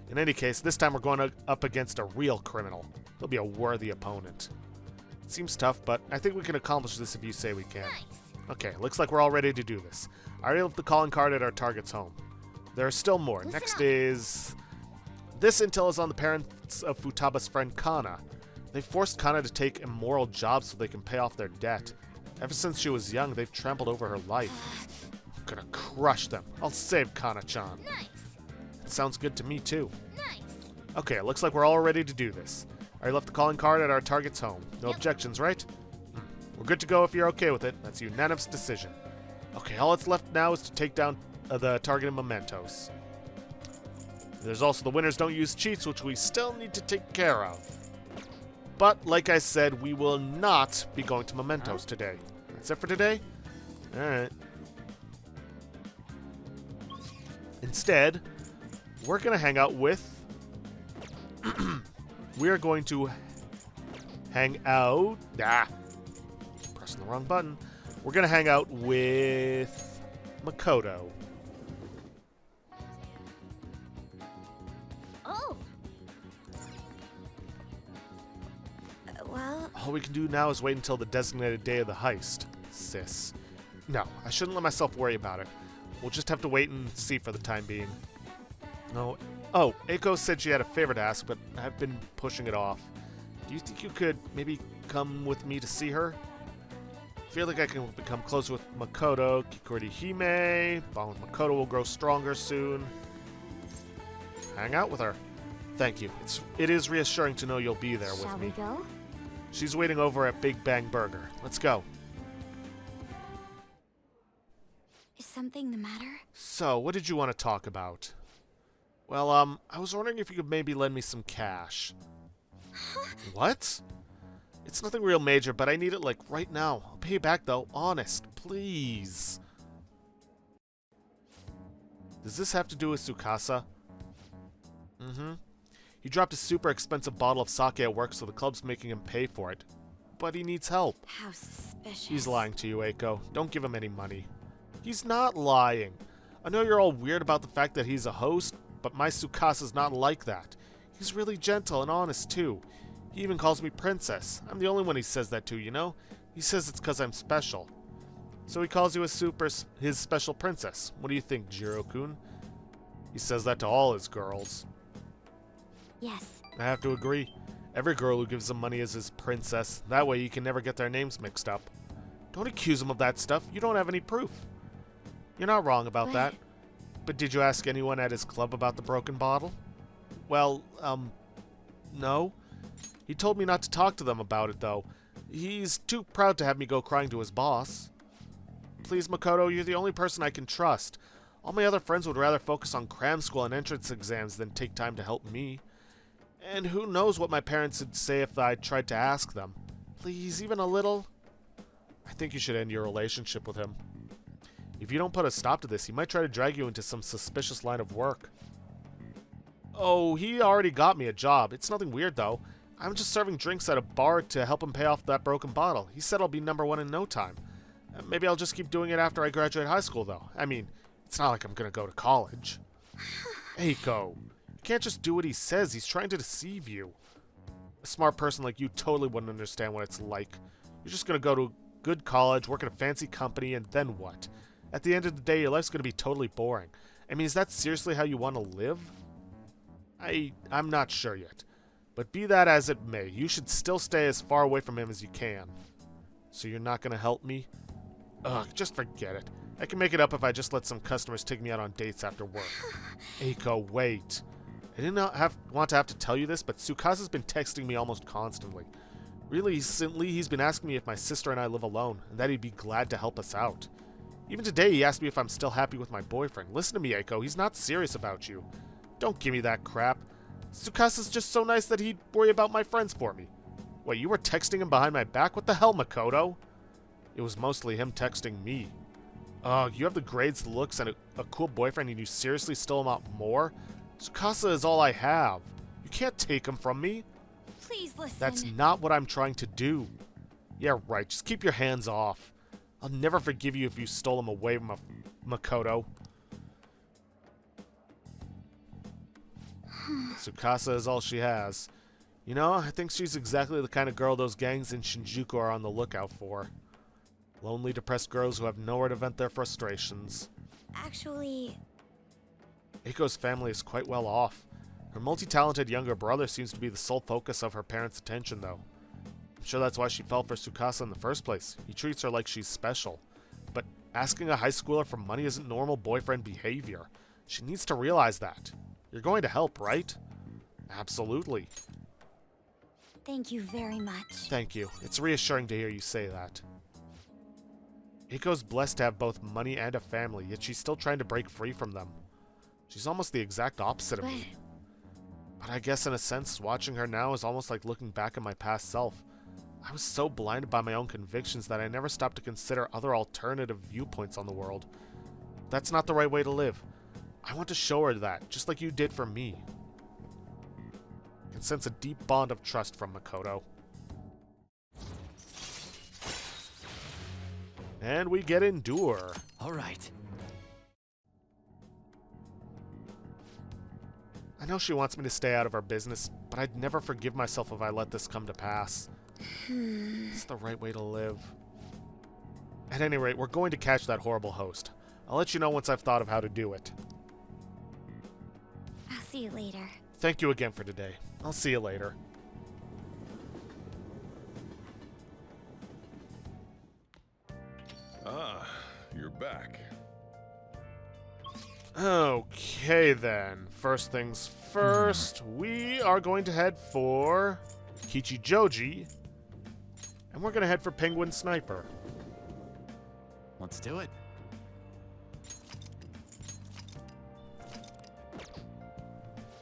In any case, this time we're going up against a real criminal. He'll be a worthy opponent. It seems tough, but I think we can accomplish this if you say we can. Nice. Okay, looks like we're all ready to do this. I already left the calling card at our target's home. There are still more. Listen Next up. is... This intel is on the parents of Futaba's friend Kana. They forced Kana to take immoral jobs so they can pay off their debt. Ever since she was young, they've trampled over her life. I'm gonna crush them. I'll save Kana-chan. Nice. It sounds good to me, too. Nice. Okay, it looks like we're all ready to do this. I left the calling card at our target's home. No objections, right? We're good to go if you're okay with it. That's a unanimous decision. Okay, all that's left now is to take down the target in Mementos. There's also the winners don't use cheats, which we still need to take care of. But, like I said, we will not be going to Mementos today. That's it for today? Alright. Instead, we're going to hang out with... we're going to hang out... pressing the wrong button. We're going to hang out with Makoto. Oh. Well, All we can do now is wait until the designated day of the heist, sis. No, I shouldn't let myself worry about it. We'll just have to wait and see for the time being. No. Oh, Eiko said she had a favor to ask, but I've been pushing it off. Do you think you could maybe come with me to see her? I feel like I can become closer with Makoto, Kikuri Hime, Bond Makoto will grow stronger soon. Hang out with her. Thank you. It is reassuring to know you'll be there shall with we me. go? She's waiting over at Big Bang Burger. Let's go. Is something the matter? So, what did you want to talk about? Well, I was wondering if you could maybe lend me some cash. What? It's nothing real major, but I need it, like, right now. I'll pay you back, though. Honest. Please. Does this have to do with Tsukasa? Mm-hmm. He dropped a super expensive bottle of sake at work, so the club's making him pay for it. But he needs help. How suspicious. He's lying to you, Eiko. Don't give him any money. He's not lying. I know you're all weird about the fact that he's a host, but my Tsukasa's not like that. He's really gentle and honest, too. He even calls me princess. I'm the only one he says that to, you know? He says it's because I'm special. So he calls you his special princess. What do you think, Jiro-kun? He says that to all his girls. Yes. I have to agree. Every girl who gives him money is his princess. That way you can never get their names mixed up. Don't accuse him of that stuff. You don't have any proof. You're not wrong about that. But did you ask anyone at his club about the broken bottle? Well, no. He told me not to talk to them about it, though. He's too proud to have me go crying to his boss. Please, Makoto, you're the only person I can trust. All my other friends would rather focus on cram school and entrance exams than take time to help me. And who knows what my parents would say if I tried to ask them. Please, even a little? I think you should end your relationship with him. If you don't put a stop to this, he might try to drag you into some suspicious line of work. Oh, he already got me a job. It's nothing weird, though. I'm just serving drinks at a bar to help him pay off that broken bottle. He said I'll be #1 in no time. Maybe I'll just keep doing it after I graduate high school, though. I mean, it's not like I'm gonna go to college. Eiko, you can't just do what he says. He's trying to deceive you. A smart person like you totally wouldn't understand what it's like. You're just gonna go to a good college, work at a fancy company, and then what? At the end of the day, your life's gonna be totally boring. I mean, is that seriously how you want to live? I'm not sure yet. But be that as it may, you should still stay as far away from him as you can. So you're not gonna help me? Ugh, just forget it. I can make it up if I just let some customers take me out on dates after work. Eiko, wait. I didn't want to have to tell you this, but Tsukasa's been texting me almost constantly. Recently, he's been asking me if my sister and I live alone, and that he'd be glad to help us out. Even today, he asked me if I'm still happy with my boyfriend. Listen to me, Eiko. He's not serious about you. Don't give me that crap. Tsukasa's just so nice that he'd worry about my friends for me. Wait, you were texting him behind my back? What the hell, Makoto? It was mostly him texting me. You have the grades, the looks, and a cool boyfriend, and you seriously still want more? Tsukasa is all I have. You can't take him from me. Please listen. That's not what I'm trying to do. Yeah, right. Just keep your hands off. I'll never forgive you if you stole him away from Makoto. Tsukasa is all she has. You know, I think she's exactly the kind of girl those gangs in Shinjuku are on the lookout for. Lonely, depressed girls who have nowhere to vent their frustrations. Actually... Eiko's family is quite well off. Her multi-talented younger brother seems to be the sole focus of her parents' attention, though. I'm sure that's why she fell for Tsukasa in the first place. He treats her like she's special. But asking a high schooler for money isn't normal boyfriend behavior. She needs to realize that. You're going to help, right? Absolutely. Thank you very much. Thank you. It's reassuring to hear you say that. Eiko's blessed to have both money and a family, yet she's still trying to break free from them. She's almost the exact opposite of me. But I guess in a sense, watching her now is almost like looking back at my past self. I was so blinded by my own convictions that I never stopped to consider other alternative viewpoints on the world. That's not the right way to live. I want to show her that, just like you did for me. I can sense a deep bond of trust from Makoto. And we get Endure. All right. I know she wants me to stay out of her business, but I'd never forgive myself if I let this come to pass. It's the right way to live. At any rate, we're going to catch that horrible host. I'll let you know once I've thought of how to do it. I'll see you later. Thank you again for today. I'll see you later. Ah, you're back. Okay then. First things first, we are going to head for Kichijoji. And we're going to head for Penguin Sniper. Let's do it.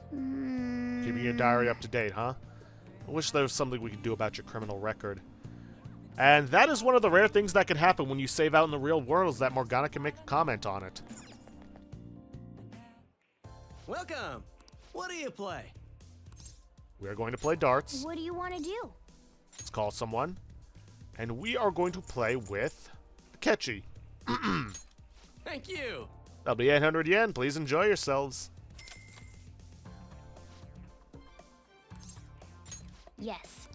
Keeping your diary up to date, huh? I wish there was something we could do about your criminal record. And that is one of the rare things that can happen when you save out in the real world, is that Morgana can make a comment on it. Welcome. What do you play? We are going to play darts. What do you want to do? Let's call someone. And we are going to play with Akechi. Thank you. That'll be 800 yen. Please enjoy yourselves. Yes.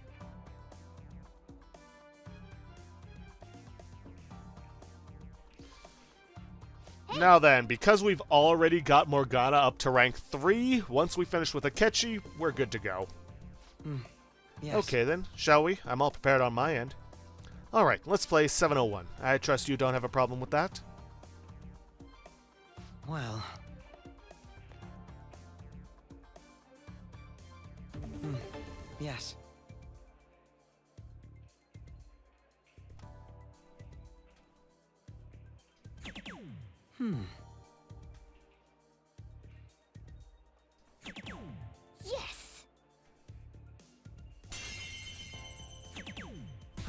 Now then, because we've already got Morgana up to rank 3, once we finish with Akechi, we're good to go. Yes. Okay then, shall we? I'm all prepared on my end. Alright, let's play 701. I trust you don't have a problem with that? Well... Yes. Yes!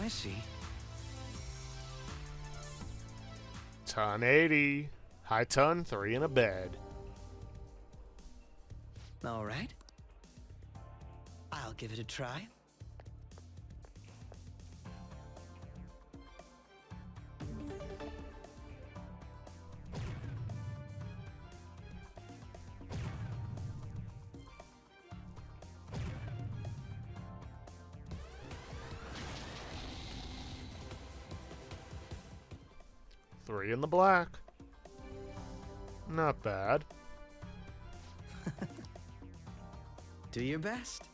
I see. Ton 80. High ton, 3 in a bed. All right. I'll give it a try. Three in the black. Not bad. Do your best.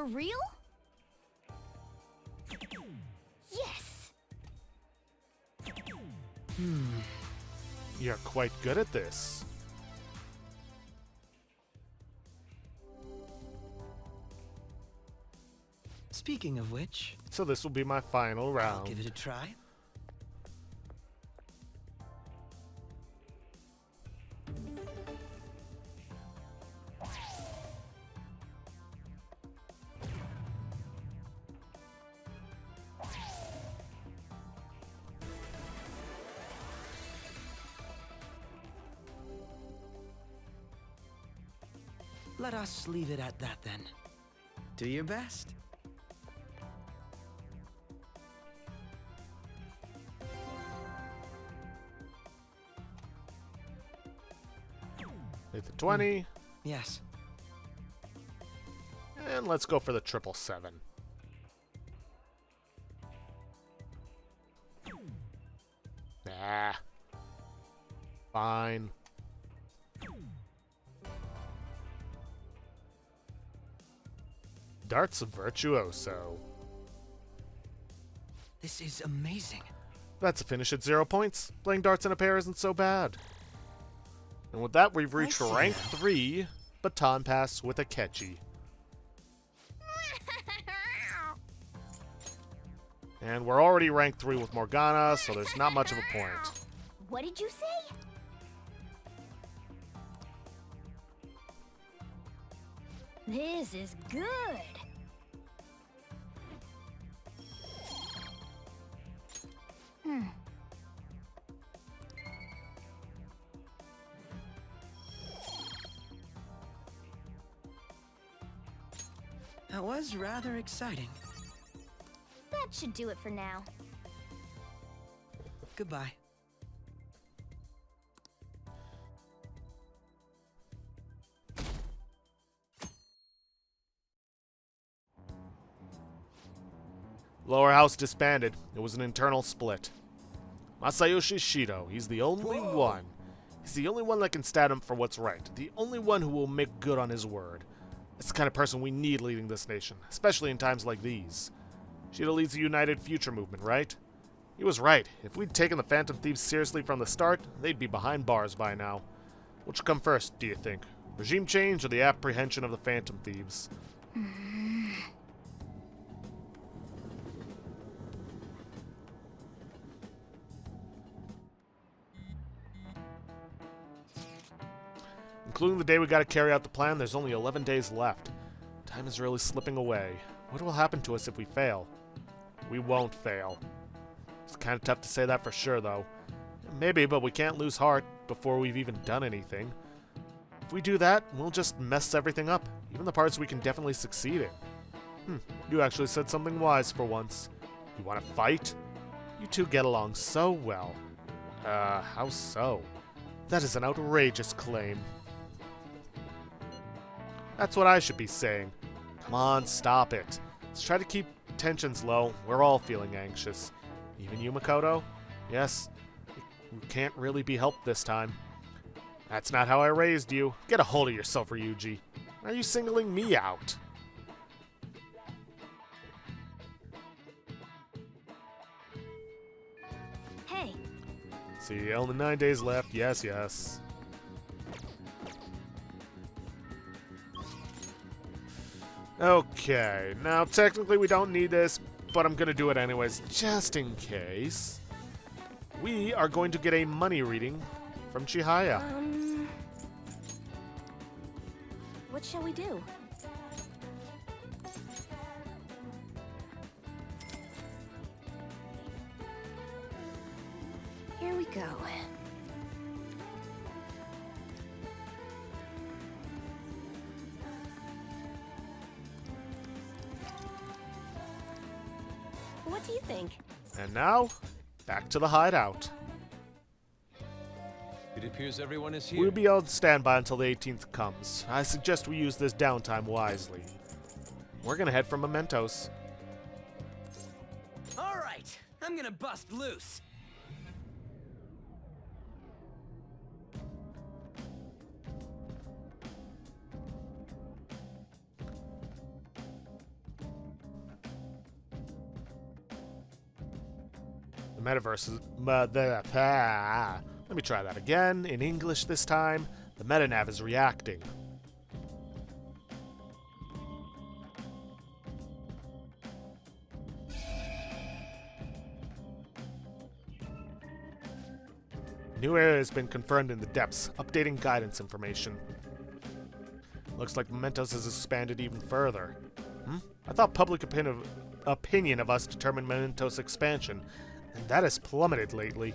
For real? Yes! You're quite good at this. Speaking of which, So this will be my final I'll round. give it a try. Let us leave it at that then. Do your best. Hit the 20. Yes. And let's go for the 777. Nah. Fine. Darts Virtuoso. This is amazing. That's a finish at 0 points. Playing darts in a pair isn't so bad. And with that, we've reached see rank now. 3, Baton Pass with Akechi. And we're already rank 3 with Morgana, so there's not much of a point. What did you say? This is good. That was rather exciting. That should do it for now. Goodbye. Lower house disbanded. It was an internal split. Masayoshi Shido, he's the only one. He's the only one that can stand up for what's right. The only one who will make good on his word. That's the kind of person we need leading this nation, especially in times like these. Shido leads the United Future movement, right? He was right. If we'd taken the Phantom Thieves seriously from the start, they'd be behind bars by now. Which will come first, do you think? Regime change or the apprehension of the Phantom Thieves? Including the day we gotta carry out the plan, there's only 11 days left. Time is really slipping away. What will happen to us if we fail? We won't fail. It's kind of tough to say that for sure, though. Maybe, but we can't lose heart before we've even done anything. If we do that, we'll just mess everything up, even the parts we can definitely succeed in. You actually said something wise for once. You want to fight? You two get along so well. How so? That is an outrageous claim. That's what I should be saying. Come on, stop it. Let's try to keep tensions low. We're all feeling anxious. Even you, Makoto? Yes, you can't really be helped this time. That's not how I raised you. Get a hold of yourself, Ryuji. Why are you singling me out? Hey, See, only 9 days left. Yes, yes. Okay, now technically we don't need this, but I'm gonna do it anyways, just in case. We are going to get a money reading from Chihaya. What shall we do? Here we go. What do you think? And now, back to the hideout. It appears everyone is here. We'll be on standby until the 18th comes. I suggest we use this downtime wisely. We're gonna head for Mementos. All right, I'm gonna bust loose. The metaverse is... let me try that again, in English this time. The metanav is reacting. New area has been confirmed in the depths, updating guidance information. Looks like Mementos has expanded even further. I thought public opinion of us determined Mementos expansion, and that has plummeted lately.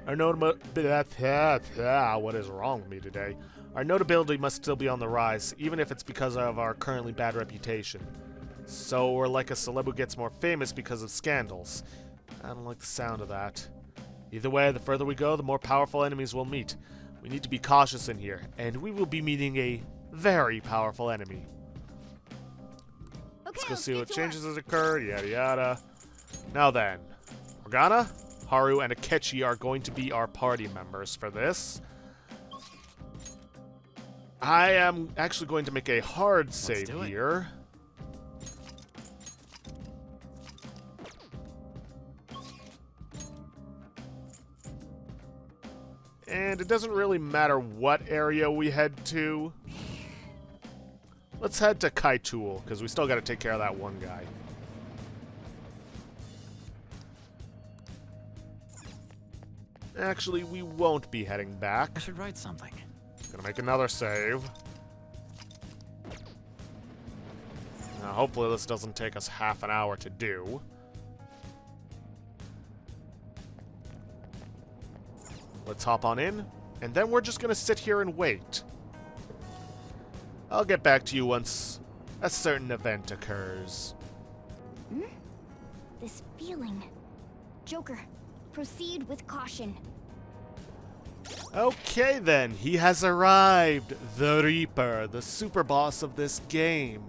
Our what is wrong with me today? Our notability must still be on the rise, even if it's because of our currently bad reputation. So we're like a celeb who gets more famous because of scandals. I don't like the sound of that. Either way, the further we go, the more powerful enemies we'll meet. We need to be cautious in here, and we will be meeting a very powerful enemy. Let's go see what changes has occurred, yada yada. Now then, Morgana, Haru, and Akechi are going to be our party members for this. I am actually going to make a hard save here. And it doesn't really matter what area we head to. Let's head to Kaitul, because we still got to take care of that one guy. Actually, we won't be heading back. I should write something. Gonna make another save. Now, hopefully this doesn't take us half an hour to do. Let's hop on in, and then we're just gonna sit here and wait. I'll get back to you once a certain event occurs. This feeling. Joker, proceed with caution. Okay then, he has arrived. The Reaper, the super boss of this game.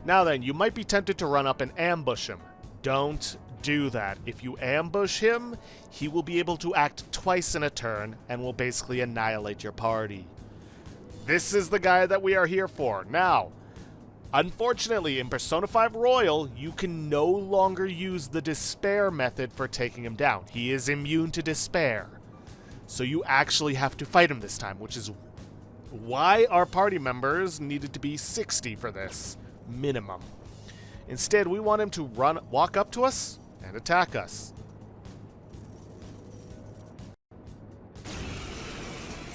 Now then, you might be tempted to run up and ambush him. Don't do that. If you ambush him, he will be able to act twice in a turn and will basically annihilate your party. This is the guy that we are here for. Now, unfortunately, in Persona 5 Royal, you can no longer use the despair method for taking him down. He is immune to despair. So you actually have to fight him this time, which is why our party members needed to be 60 for this, minimum. Instead, we want him to walk up to us and attack us.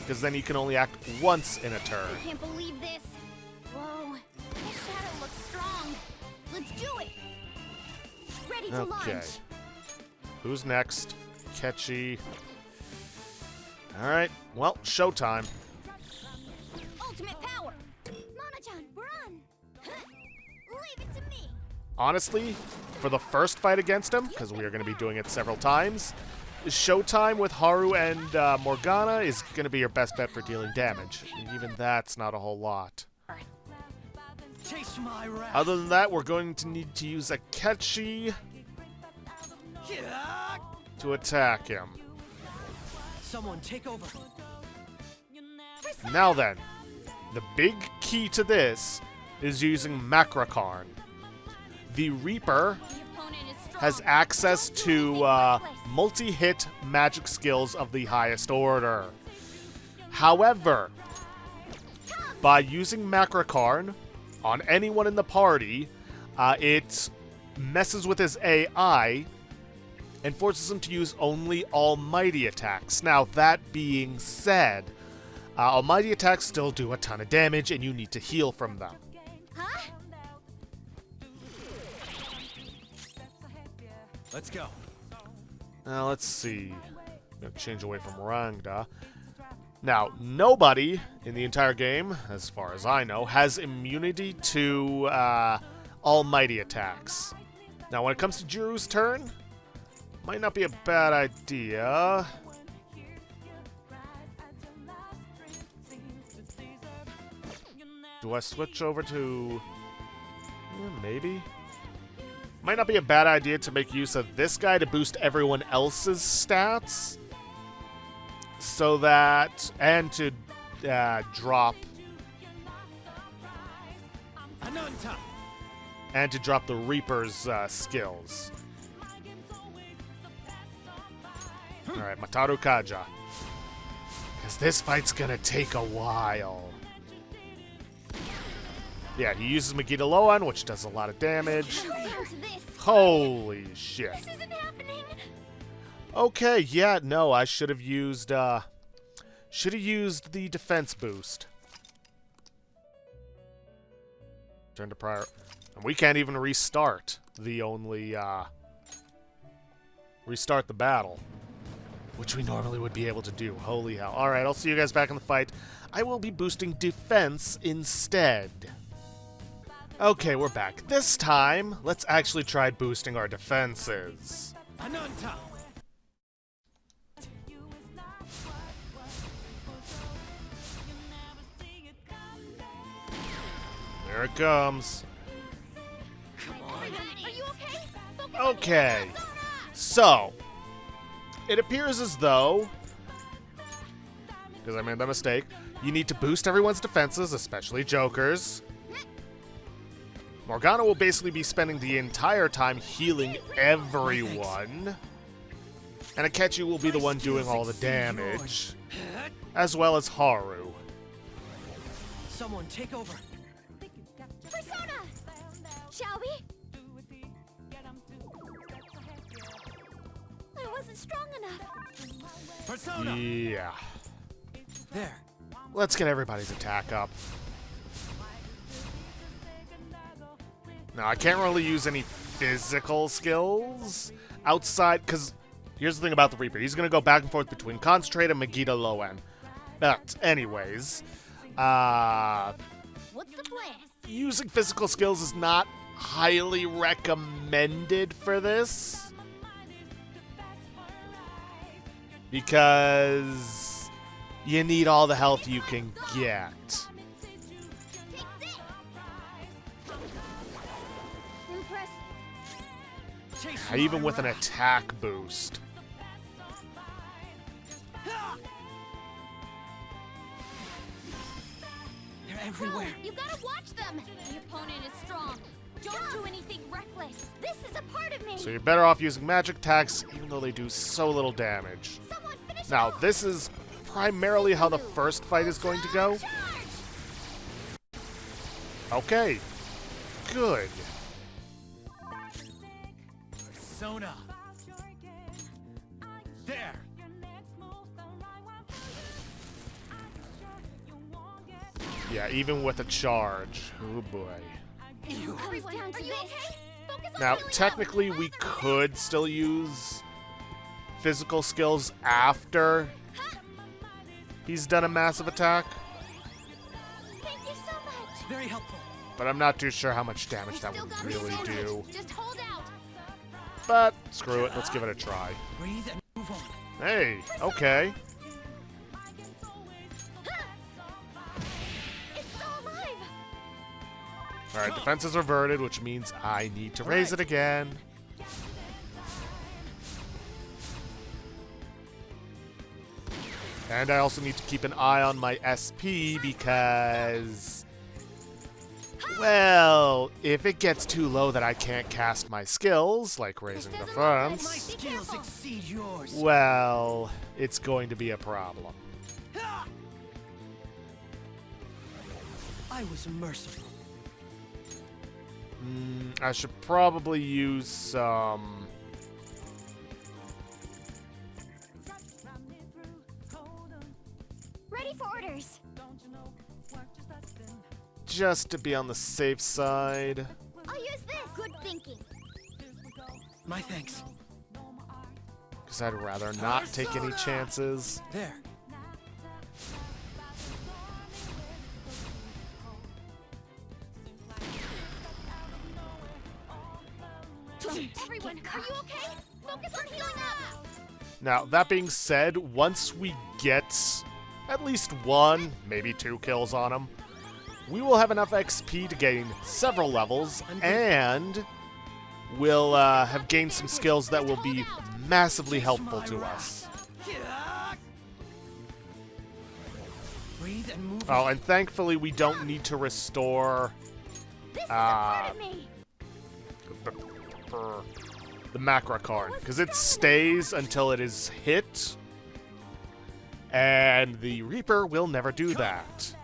Because then he can only act once in a turn. I can't believe this. Whoa, this shadow looks strong. Let's do it. Ready to Okay. launch. Who's next? Ketchy. Alright, well, showtime. Ultimate power. Mona-chan, we're on. Leave it to me. Honestly, for the first fight against him, because we are going to be doing it several times, showtime with Haru and Morgana is going to be your best bet for dealing damage. Even that's not a whole lot. Chase my wrath. Other than that, we're going to need to use Akechi to attack him. Someone take over. Now then, the big key to this is using Macrocarn. The Reaper has access to multi-hit magic skills of the highest order. However, by using Macrocarn on anyone in the party, it messes with his AI and forces him to use only almighty attacks. Now, that being said, almighty attacks still do a ton of damage and you need to heal from them. Huh? Let's go. Now, let's see. I'm going to change away from Rangda. Now, nobody in the entire game, as far as I know, has immunity to almighty attacks. Now, when it comes to Jiru's turn, might not be a bad idea. Do I switch over to... maybe? Might not be a bad idea to make use of this guy to boost everyone else's stats. So that... and to drop... and to drop the Reaper's skills. Alright, Mataru Kaja. Because this fight's gonna take a while. Yeah, he uses Megiddo Loan, which does a lot of damage. Holy shit. This isn't happening. Okay, yeah, no, I should have used the defense boost. Turn to prior. And we can't even restart restart the battle, which we normally would be able to do. Holy hell. Alright, I'll see you guys back in the fight. I will be boosting defense instead. Okay, we're back. This time, let's actually try boosting our defenses. Ananta. There it comes. Are you okay? Focus Okay, so it appears as though, because I made that mistake, you need to boost everyone's defenses, especially Joker's. Morgana will basically be spending the entire time healing everyone, and Akechi will be the one doing all the damage, as well as Haru. Someone take over. Persona! Shall we? I wasn't strong enough. Persona. Yeah. There. Let's get everybody's attack up. Now, I can't really use any physical skills outside, because here's the thing about the Reaper. He's going to go back and forth between Concentrate and Megiddo Loen. But, anyways, What's the plan? using physical skills is not highly recommended for this, because you need all the health you can get. Even with an attack boost. They're everywhere. You gotta watch them. The opponent is strong. Don't do anything reckless. This is a part of me. So you're better off using magic attacks, even though they do so little damage. Someone finish Now, off. this is primarily how the first fight is going to go. Okay. Good. Persona. There. Yeah, even with a charge. Oh boy. Everyone, are you okay? Focus on Now, healing up. technically, we could still use physical skills after he's done a massive attack, Thank you so much. Very helpful. but I'm not too sure how much damage that Still would got really this damage. do. Just hold out. But screw it, let's give it a try. Breathe and move on. Hey, okay. It's still alive. Alright, defense is reverted, which means I need to raise it again. And I also need to keep an eye on my SP because, well, if it gets too low that I can't cast my skills, like raising My defense, skills exceed yours. well, it's going to be a problem. I was merciful. I should probably use some... Ready for orders. just to be on the safe side. I'll use this. Good thinking. My thanks. Because I'd rather not take any chances. There. Everyone, are you okay? Focus on healing up. Now, that being said, once we get at least one, maybe 2 kills on him, we will have enough XP to gain several levels, and we'll have gained some skills that will be massively helpful to us. Breathe and move Oh, on. and thankfully we don't need to restore... This is a part of me. the macro card, because it stays until it is hit, and the Reaper will never do that.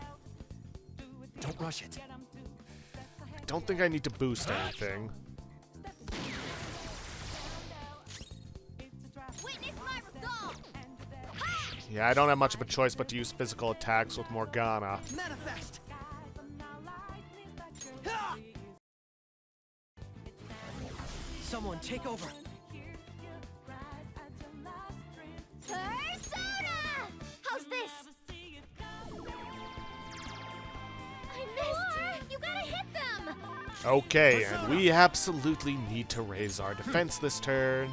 Don't rush it. I don't think I need to boost anything. Yeah, I don't have much of a choice but to use physical attacks with Morgana. Manifest. Someone take over. Persona! How's this? I missed! You gotta hit them! Okay, and we absolutely need to raise our defense this turn.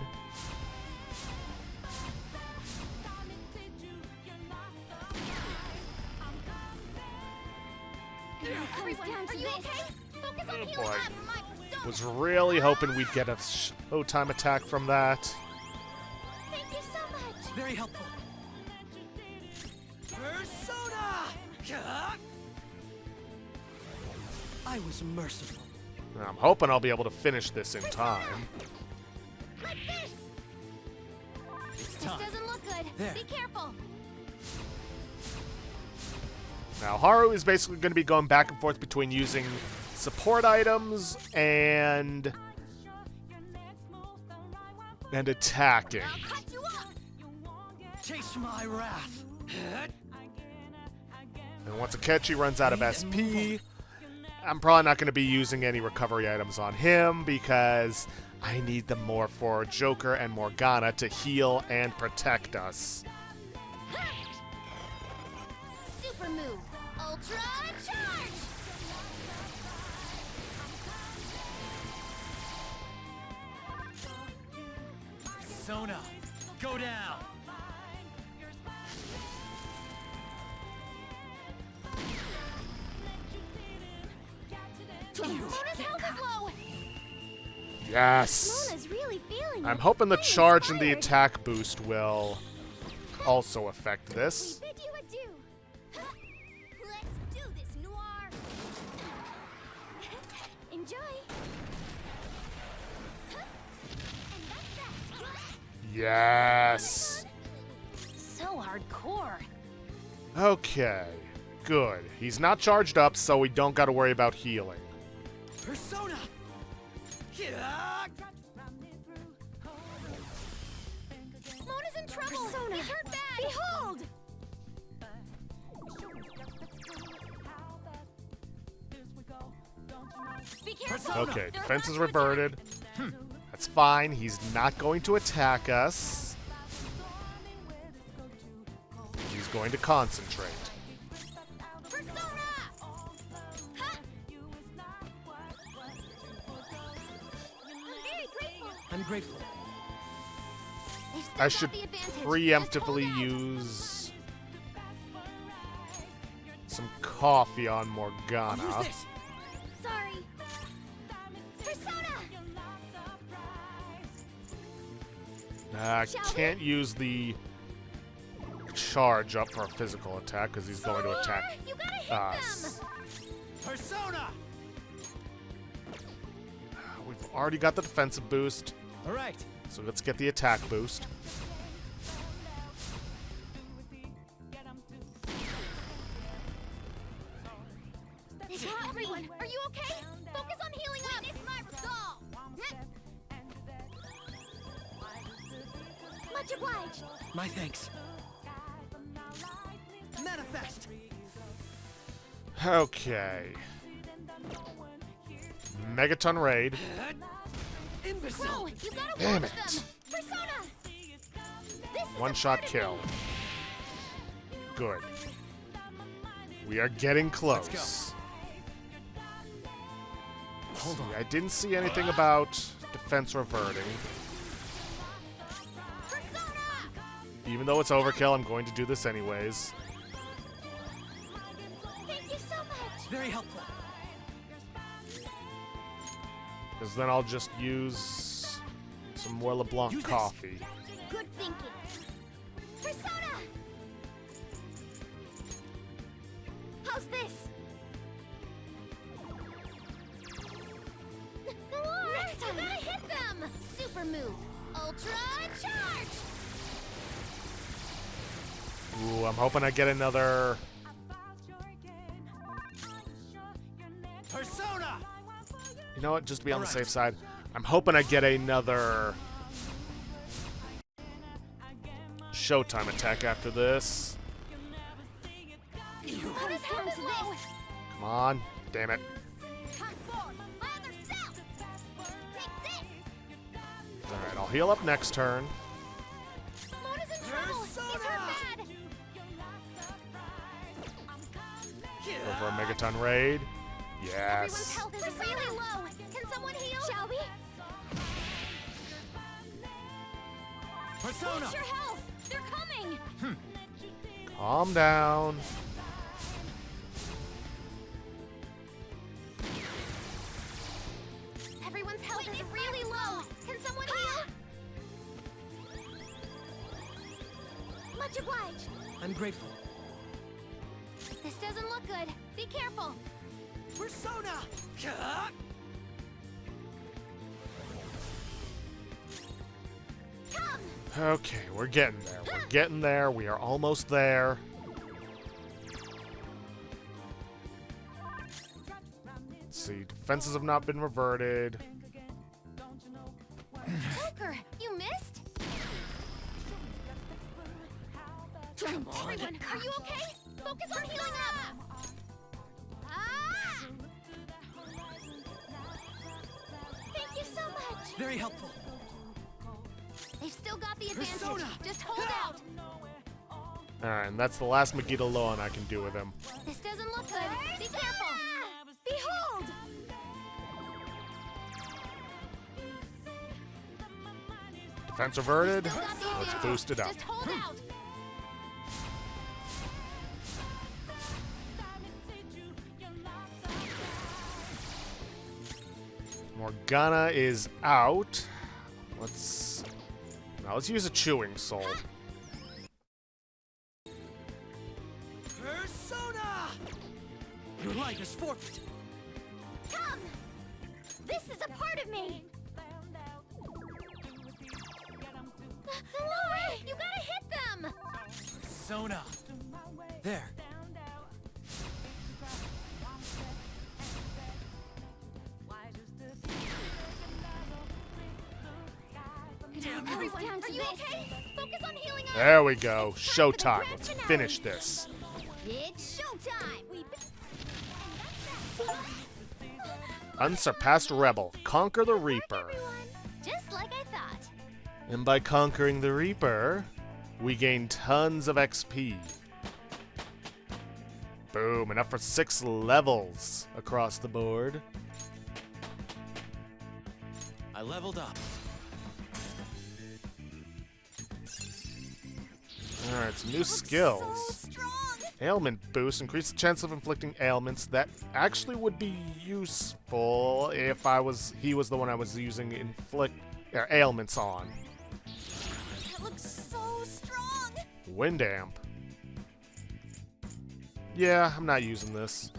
Everyone, are you okay? Focus on healing boy. up my persona! Was really hoping we'd get a showtime attack from that. Thank you so much! Very helpful. Persona! I was merciful. I'm hoping I'll be able to finish this in time. Like this! It's This time. doesn't look good. There. Be careful! Now, Haru is basically going to be going back and forth between using support items and attacking. I'll cut you up! Chase my wrath. And once Akechi runs out of SP, I'm probably not going to be using any recovery items on him because I need them more for Joker and Morgana to heal and protect us. Super move! Ultra charge! Persona, go down. Mona's health is low! Yes! Mona's really feeling I'm it. hoping the I'm charge and the inspired. attack boost will also affect this. We bid you adieu. Let's do this, Noir. Enjoy. And that's that. Yes! So hardcore. Okay, good. He's not charged up, so we don't got to worry about healing. Persona. Mona's in trouble. Persona. He's hurt bad. Behold. Be careful. Okay, They're defense is about to reverted. That's fine. He's not going to attack us. He's going to concentrate. Persona. Huh? I'm very grateful. I'm grateful. They've still I got should the advantage. Just preemptively hold out. use some coffee on Use Morgana. this. Sorry. Persona. Can't use the charge up for a physical attack because he's going to attack You gotta hit us. them. Persona. We've already got the defensive boost, All right. so let's get the attack boost. Everyone, are you okay? Focus on healing up. It's my resolve. Much obliged. My thanks. Manifest. Okay. Megaton Raid. Imbecile. Bro, you gotta Damn watch it. them. Persona. This is One a shot part of kill. me. Good. We are getting close. Let's Hold See, on. I didn't see anything about defense reverting. Persona. Even though it's overkill, I'm going to do this anyways. Thank you so much. Very helpful. Because then I'll just use some more LeBlanc Use this. coffee. Good thinking. Persona. How's this? Next time. You gotta hit them. Super move. Ultra charge! Ooh, I'm hoping I get another... Persona! You know what? Just to be on the safe side, I'm hoping I get another Showtime attack after this. What is happening? Come on. Damn it. Alright, I'll heal up next turn. Mona's in trouble! He's hurt bad! Go for a Megaton raid. Everyone's Yes. health is really low! Can someone heal? Shall we? Persona! Watch your health! They're coming! Calm down. Everyone's health is really low! Can someone heal? Much obliged! I'm grateful. This doesn't look good. Be careful! Persona! Come! Okay, we're getting there. We're getting there. We are almost there. Let's see. Defenses have not been reverted. Joker, you missed? Come on! Everyone, are you okay? Focus on healing up! Ah! Thank you so much! Very helpful. They've still got the advantage. Persona! Just hold out! Alright, and that's the last Megiddo Loan I can do with him. This doesn't look good. Be careful! Behold! Defense reverted. Still got the Let's advantage. boost it up. Just hold out! Morgana is out. Let's use a Chewing Soul. Persona! Your life is forfeit. Come! This is a part of me! No way! You gotta hit them! Persona! There. Everyone, are you okay? Focus on healing up! There we go. Showtime. Let's finish this. It's showtime! Unsurpassed Rebel. Conquer the Reaper. Everyone, just like I thought. And by conquering the Reaper, we gain tons of XP. Boom, enough for 6 levels across the board. I leveled up. Alright, some new skills. Ailment boost. Increase the chance of inflicting ailments. That actually would be useful if he was the one I was using ailments on. That looks so strong! Wind Amp. Yeah, I'm not using this.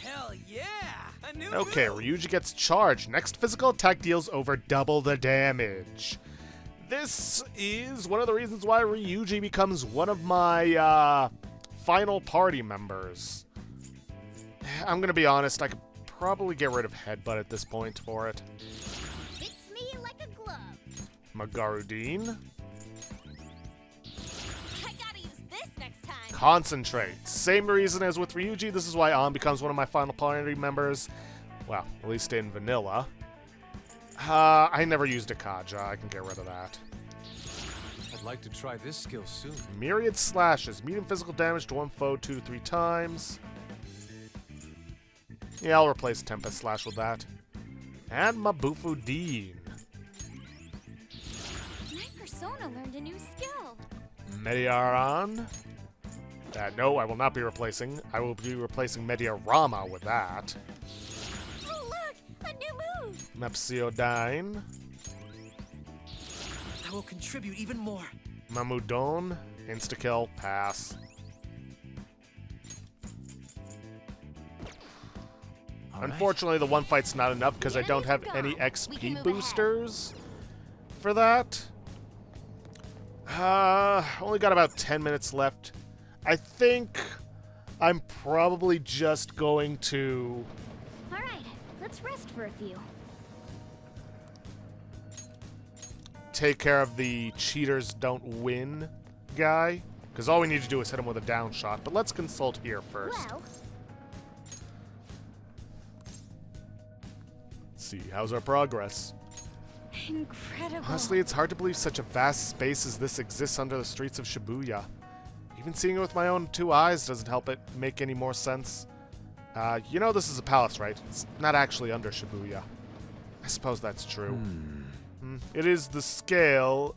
Hell yeah! A new Okay, Ryuji gets charged. Next physical attack deals over double the damage. This is one of the reasons why Ryuji becomes one of my final party members. I'm gonna be honest, I could probably get rid of Headbutt at this point for it. Fits me like a glove. Magarudin. I gotta use this next time. Concentrate. Same reason as with Ryuji, this is why An becomes one of my final party members. Well, at least in vanilla. I never used Akaja. I can get rid of that. I'd like to try this skill soon. Myriad Slashes. Medium physical damage to one foe 2 to 3 times. Yeah, I'll replace Tempest Slash with that. And Mabufu Dean. My persona learned a new skill. Mediaran. No, I will not be replacing. I will be replacing Mediarama with that. Oh look! A new move! Mepsiodine. I will contribute even more. Mamudon. Insta-kill. Pass. All right. Unfortunately, the one fight's not enough because I don't have any We can XP move boosters. for that. Only got about 10 minutes left. I think I'm probably just going to... Alright, let's rest for a few. take care of the cheaters don't win guy. Because all we need to do is hit him with a down shot. But let's consult here first. Well, Let's see, how's our progress? incredible. Honestly, it's hard to believe such a vast space as this exists under the streets of Shibuya. Even seeing it with my own 2 eyes doesn't help it make any more sense. You know this is a palace, right? It's not actually under Shibuya. I suppose that's true. It is the scale...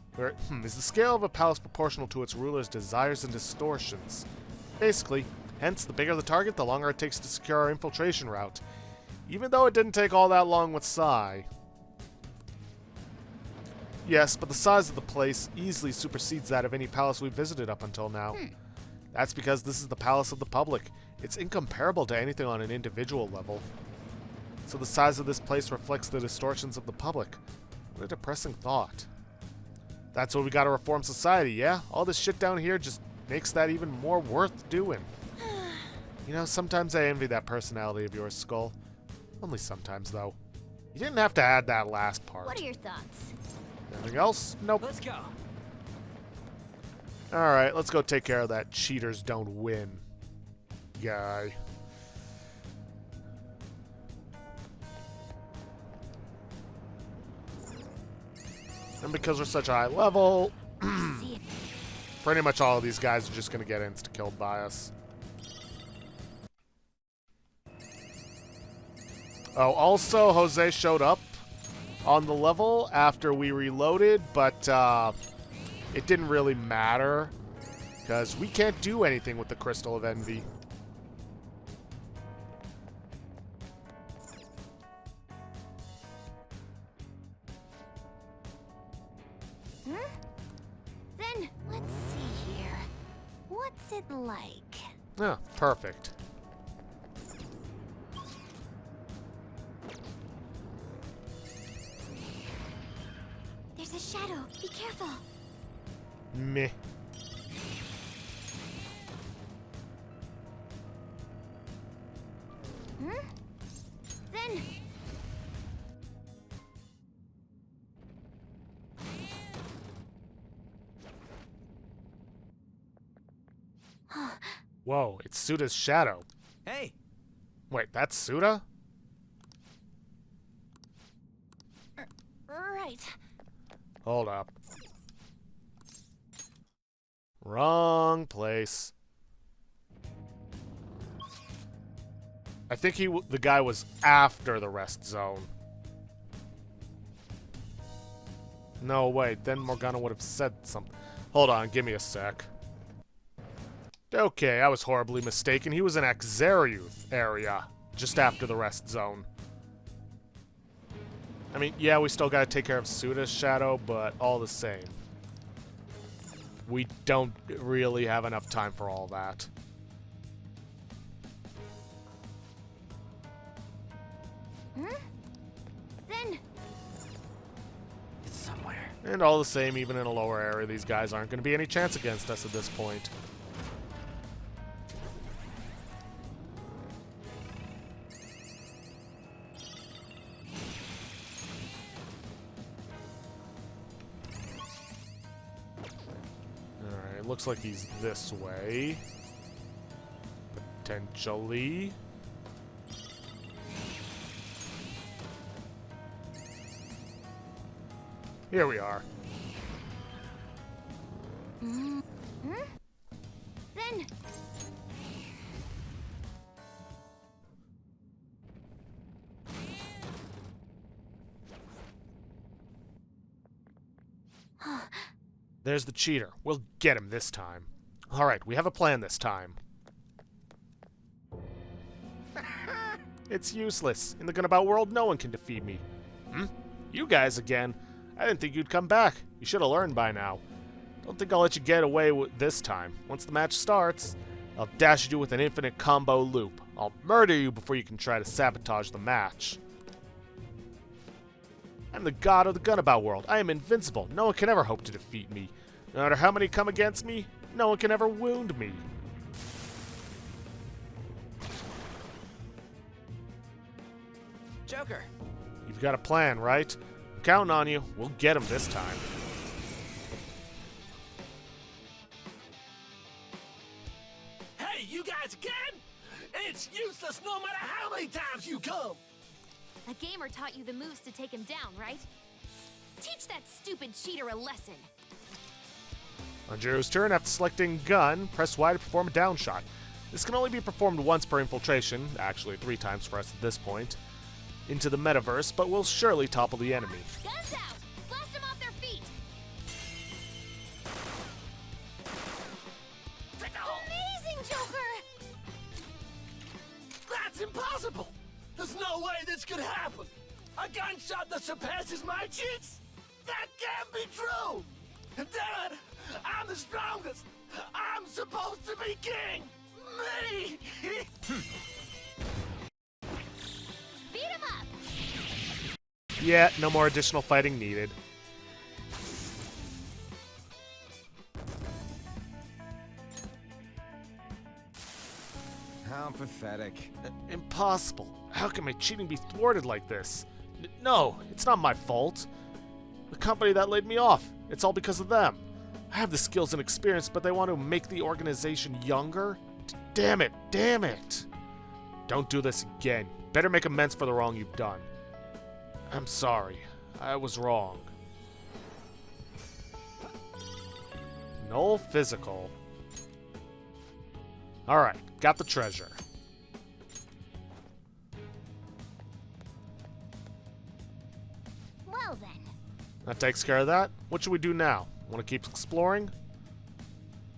is the scale of a palace proportional to its ruler's desires and distortions. Basically, hence, the bigger the target, the longer it takes to secure our infiltration route. Even though it didn't take all that long with Sai. Yes, but the size of the place easily supersedes that of any palace we've visited up until now. That's because this is the palace of the public. It's incomparable to anything on an individual level. So the size of this place reflects the distortions of the public. What a depressing thought. That's why we gotta reform society, yeah? All this shit down here just makes that even more worth doing. You know, sometimes I envy that personality of yours, Skull. Only sometimes, though. You didn't have to add that last part. What are your thoughts? Anything else? Nope. Let's go. Alright, let's go take care of that cheaters don't win guy. And because we're such a high level, pretty much all of these guys are just going to get insta-killed by us. Oh, also, Jose showed up on the level after we reloaded, but it didn't really matter because we can't do anything with the Crystal of Envy. Then, let's see here. What's it like? Yeah, perfect. There's a shadow. Be careful. Meh. Then... Whoa, it's Suda's shadow. Hey, Wait, that's Suda? Right. Hold up. Wrong place. I think the guy was after the rest zone. No, wait, then Morgana would have said something. Hold on, give me a sec. Okay, I was horribly mistaken. He was in Axariuth area, just after the rest zone. I mean, yeah, we still gotta take care of Suda's shadow, but all the same. We don't really have enough time for all that. Then... it's somewhere. And all the same, even in a lower area, these guys aren't gonna be any chance against us at this point. Alright, looks like he's this way. Potentially. Here we are. Then... There's the cheater. We'll get him this time. Alright, we have a plan this time. It's useless. In the Gunabout world, no one can defeat me. You guys again. I didn't think you'd come back. You should have learned by now. Don't think I'll let you get away with this time. Once the match starts, I'll dash you with an infinite combo loop. I'll murder you before you can try to sabotage the match. I'm the god of the Gunabout world. I am invincible. No one can ever hope to defeat me. No matter how many come against me, no one can ever wound me. Joker. You've got a plan, right? I'm counting on you. We'll get him this time. Hey, you guys again? It's useless no matter how many times you come. A gamer taught you the moves to take him down, right? Teach that stupid cheater a lesson. On Jiro's turn, after selecting gun, press Y to perform a down shot. This can only be performed once per infiltration, actually 3 times for us at this point, into the metaverse, but will surely topple the enemy. Guns out! Blast them off their feet! Amazing, Joker! That's impossible. There's no way this could happen. A gunshot that surpasses my cheats? That can't be true. Damn it! I'm the strongest. I'm supposed to be king. Me. Beat him up! Yeah, no more additional fighting needed. How pathetic. Impossible. How can my cheating be thwarted like this? No, it's not my fault. The company that laid me off. It's all because of them. I have the skills and experience, but they want to make the organization younger? Damn it, damn it. Don't do this again. Better make amends for the wrong you've done. I'm sorry. I was wrong. Null physical. Alright, got the treasure. Well then. That takes care of that. What should we do now? Want to keep exploring?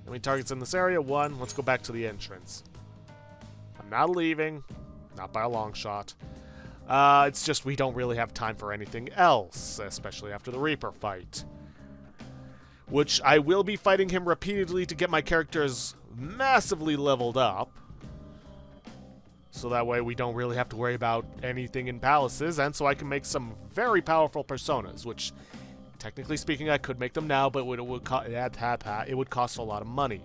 How many targets in this area? 1. Let's go back to the entrance. I'm not leaving. Not by a long shot. It's just we don't really have time for anything else, especially after the Reaper fight. Which I will be fighting him repeatedly to get my characters massively leveled up. So that way we don't really have to worry about anything in palaces, and so I can make some very powerful personas, which, technically speaking, I could make them now, but it would cost a lot of money.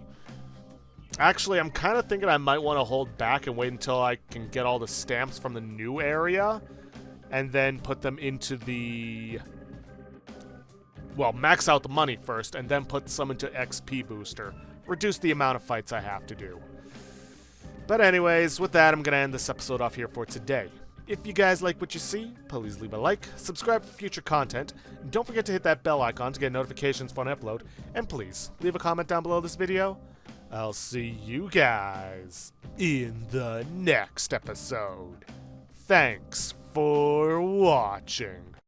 Actually, I'm kind of thinking I might want to hold back and wait until I can get all the stamps from the new area, and then put them into the... Well, max out the money first, and then put some into XP booster. Reduce the amount of fights I have to do. But anyways, with that, I'm going to end this episode off here for today. If you guys like what you see, please leave a like, subscribe for future content, and don't forget to hit that bell icon to get notifications when I upload, and please, leave a comment down below this video. I'll see you guys in the next episode. Thanks for watching.